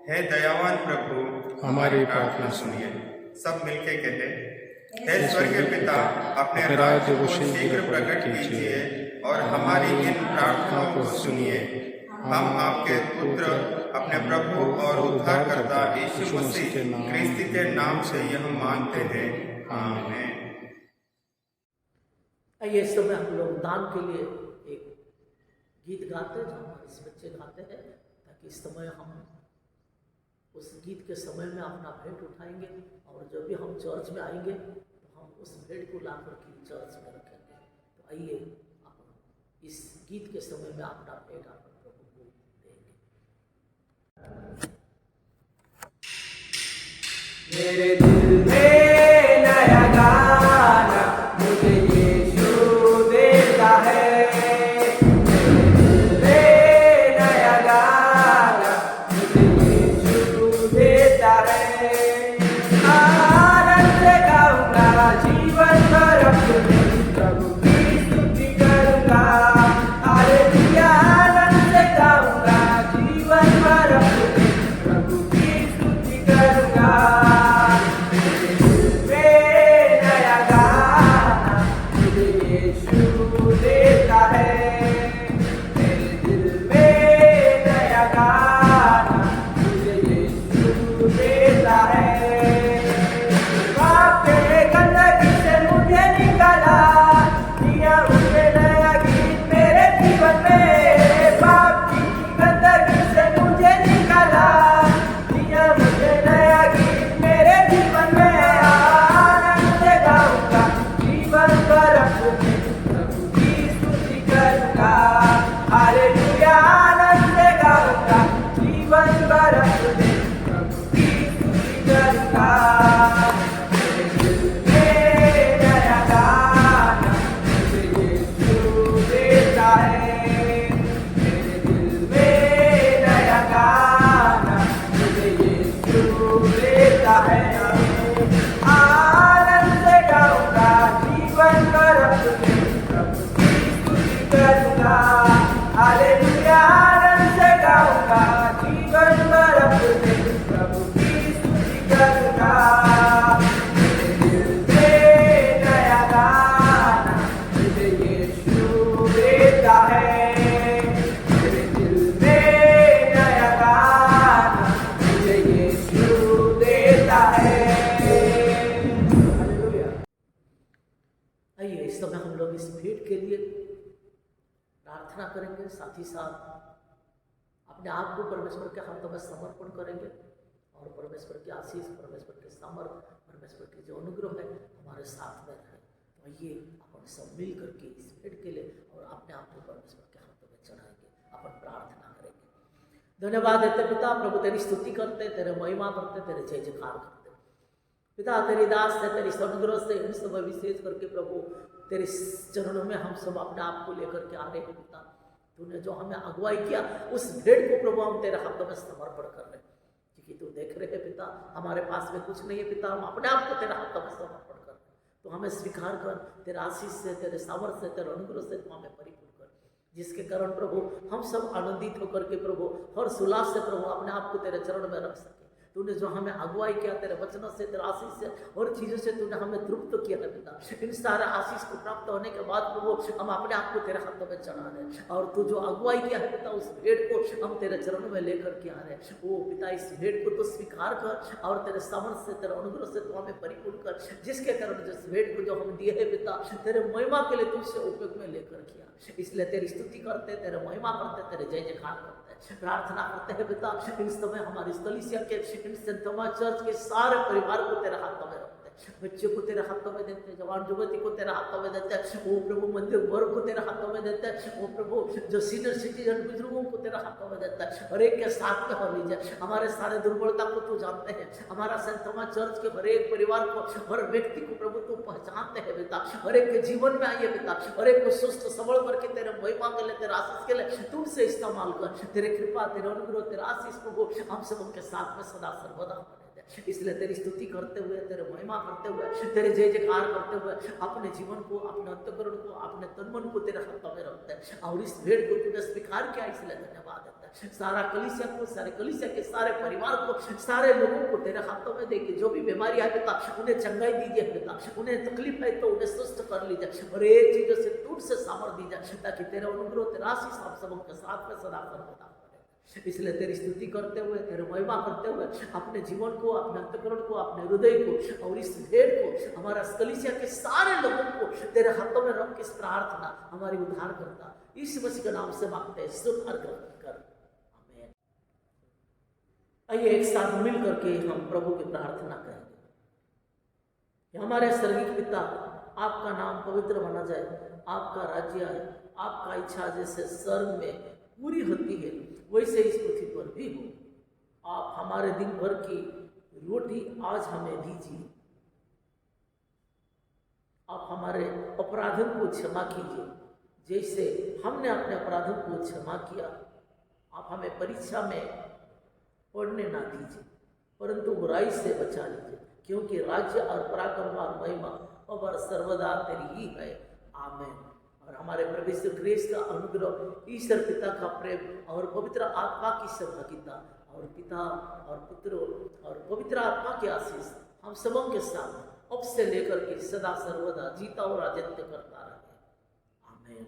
हे दयावान प्रभु हमारी प्रार्थना सुनिए। सब मिलके कहे, हे स्वर्गीय पिता, अपने राज्य को शीघ्र प्रकट कीजिए और हमारी इन प्रार्थनाओं को सुनिए। हम आपके पुत्र, अपने प्रभु और उद्धारकर्ता यीशु मसीह क्रिस्त के नाम से यह मांगते हैं, आमीन। आइए इस समय हम लोग दान के लिए एक गीत गाते हैं जो हमारे इस बच्चे गाते हैं, ताकि इस समय हम उस गीत के समय में अपना भेंट उठाएंगे, और जब भी हम चर्च में आएंगे तो हम उस भेंट को ला करके चर्च में रखेंगे। तो आइए आप इस गीत के समय में अपना भेंट अपने प्रभु को देंगे। मेरे दिल में नया गाना मुझे यीशु देता है। मेरे दिल में नया गाना मुझे यीशु देता है। आनंद से गाऊंगा जीवन भर अपने प्रभु की स्तुति करूंगा। हालेलुया, आनंद से गाऊंगा जीवन भर अपने प्रभु की स्तुति करूंगा। इस भेंट के लिए प्रार्थना करेंगे। साथ ही साथ अपने आप को परमेश्वर के हाथों में समर्पण करेंगे और परमेश्वर की आशीष, परमेश्वर के सामर्थ, परमेश्वर के जो अनुग्रह है हमारे साथ में रहे। तो आइए अपन सब मिल करके इस भेंट के लिए और अपने आप को परमेश्वर के हाथों में चढ़ाएंगे, अपन प्रार्थना करेंगे। धन्यवाद देते पिता, प्रभु तेरी स्तुति करते, तेरे महिमा करते, तेरे जय जयकार करते। पिता तेरी दास है, तेरी अनुग्रह से इन सब विशेष करके प्रभु तेरे चरणों में हम सब अपने आप को लेकर के आ रहे हैं। पिता तूने जो हमें अगुवाई किया उस भेंट को प्रभु हम तेरे हाथों में समर्पण कर रहे हैं, क्योंकि तू देख रहे है पिता हमारे पास में कुछ नहीं है। पिता हम अपने आप को तेरे हाथों में समर्पण कर, तो हमें स्वीकार कर, तेरे आशीष से, तेरे सामर्थ्य से, तेरे अनुग्रह से तू हमें परिपूर्ण कर, जिसके कारण प्रभु हम सब आनंदित होकर के प्रभु हर उल्लास से प्रभु अपने आप को तेरे चरण में रख सके। तूने जो हमें अगुवाई किया तेरे वचनों से, तेरे आशीष से और चीज़ों से तूने हमें तृप्त किया है पिता। इन सारे आशीष को प्राप्त होने के बाद प्रभु हम अपने आप को तेरे हाथों में चढ़ा रहे, और तू जो अगुवाई किया है पिता उस भेंट को हम तेरे चरणों में लेकर के आ रहे हैं। ओ पिता इस भेंट को तो स्वीकार कर और तेरे सामर्थ्य से, तेरे अनुग्रह से तू हमें परिपूर्ण कर, जिसके कारण जिस भेंट को जो हम दिए है पिता तेरे महिमा के लिए तुझसे उपयोग में लेकर किया। इसलिए तेरी स्तुति करते, तेरे महिमा करते, तेरे जय जयकार करते, प्रार्थना करते हैं पिता। इन समय हमारी कलीसिया के, इन सेंट थॉमस चर्च के सारे परिवार को तेरे हाथों में रखते हैं, बच्चों को तेरे हाथों में देते हैं, जवान युवती को तेरे हाथों में देते हैं। वो प्रभु मंदिर वर्ग को तेरे हाथों में देते हैं। वो प्रभु जो सीनियर सिटीजन बुजुर्गों को तेरे हाथों में देता है। हर एक के साथ में हो लीजिए, हमारे सारे दुर्बलता को तू जानते हैं, हमारा सेंट थॉमस चर्च के हर एक परिवार को, हर व्यक्ति को प्रभु तू पहचानते हैं पिता। हर एक के जीवन में आइए पिता, हर एक को सुस्त सबल करके तेरे महिमा के लिए, तेरे आशीष के लिए तुमसे इस्तेमाल कर। तेरे कृपा, तेरे अनुग्रह, तेरा आशीष प्रभु हम सब उनके साथ में सदा सर्वदा बने। इसलिए तेरी स्तुति करते हुए, तेरे महिमा करते हुए, तेरे जय जयकार करते हुए अपने जीवन को, अपने अंतःकरण को, अपने तन मन को तेरे हाथों में रखते हैं। और इस भेंट को तूने स्वीकार किया, इसलिए धन्यवाद देता है। सारा कलीसिया को, सारे कलीसिया के सारे परिवार को, सारे लोगों को तेरे हाथों में देके जो भी बीमारी है पिता उन्हें चंगाई दीजिए पिता, उन्हें तकलीफ है तो उन्हें स्वस्थ कर लीजिए, और एक चीजों से टूट से सामर्थ दीजिए, ताकि तेरा अनुग्रह, तेरा आशीष हम सबों के साथ में सदा सर्वदा। इसलिए तेरी स्तुति करते हुए, तेरे महिमा करते हुए अपने जीवन को, अपने अंतःकरण को, अपने हृदय को और इस भेंट को, हमारा कलीसिया के सारे लोगों को तेरे हाथों में रख के इस प्रार्थना हमारी उद्धार करता इस मसीह के नाम से मांगते हैं, स्तुति और ग्रहण कर, आमीन। आइए एक साथ मिल करके हम प्रभु की प्रार्थना करेंगे। हमारे स्वर्गीय पिता, आपका नाम पवित्र माना जाए, आपका राज्य आए, आपका इच्छा जैसे स्वर्ग में पूरी होती है वैसे इस पृथ्वी पर भी हो। आप हमारे दिन भर की रोटी आज हमें दीजिए। आप हमारे अपराधों को क्षमा कीजिए जैसे हमने अपने अपराधों को क्षमा किया। आप हमें परीक्षा में पढ़ने ना दीजिए, परंतु बुराई से बचा लीजिए, क्योंकि राज्य और पराक्रम और महिमा और सर्वदा तेरी ही है, आमीन। और हमारे प्रभु यीशु ख्रीस्त का अनुग्रह, ईश्वर पिता का प्रेम और पवित्र आत्मा की सहभागिता और पिता और पुत्र और पवित्र आत्मा की आशीष हम सबों के साथ अब से लेकर के सदा सर्वदा जीता और राजत्व करता रहे, आमीन।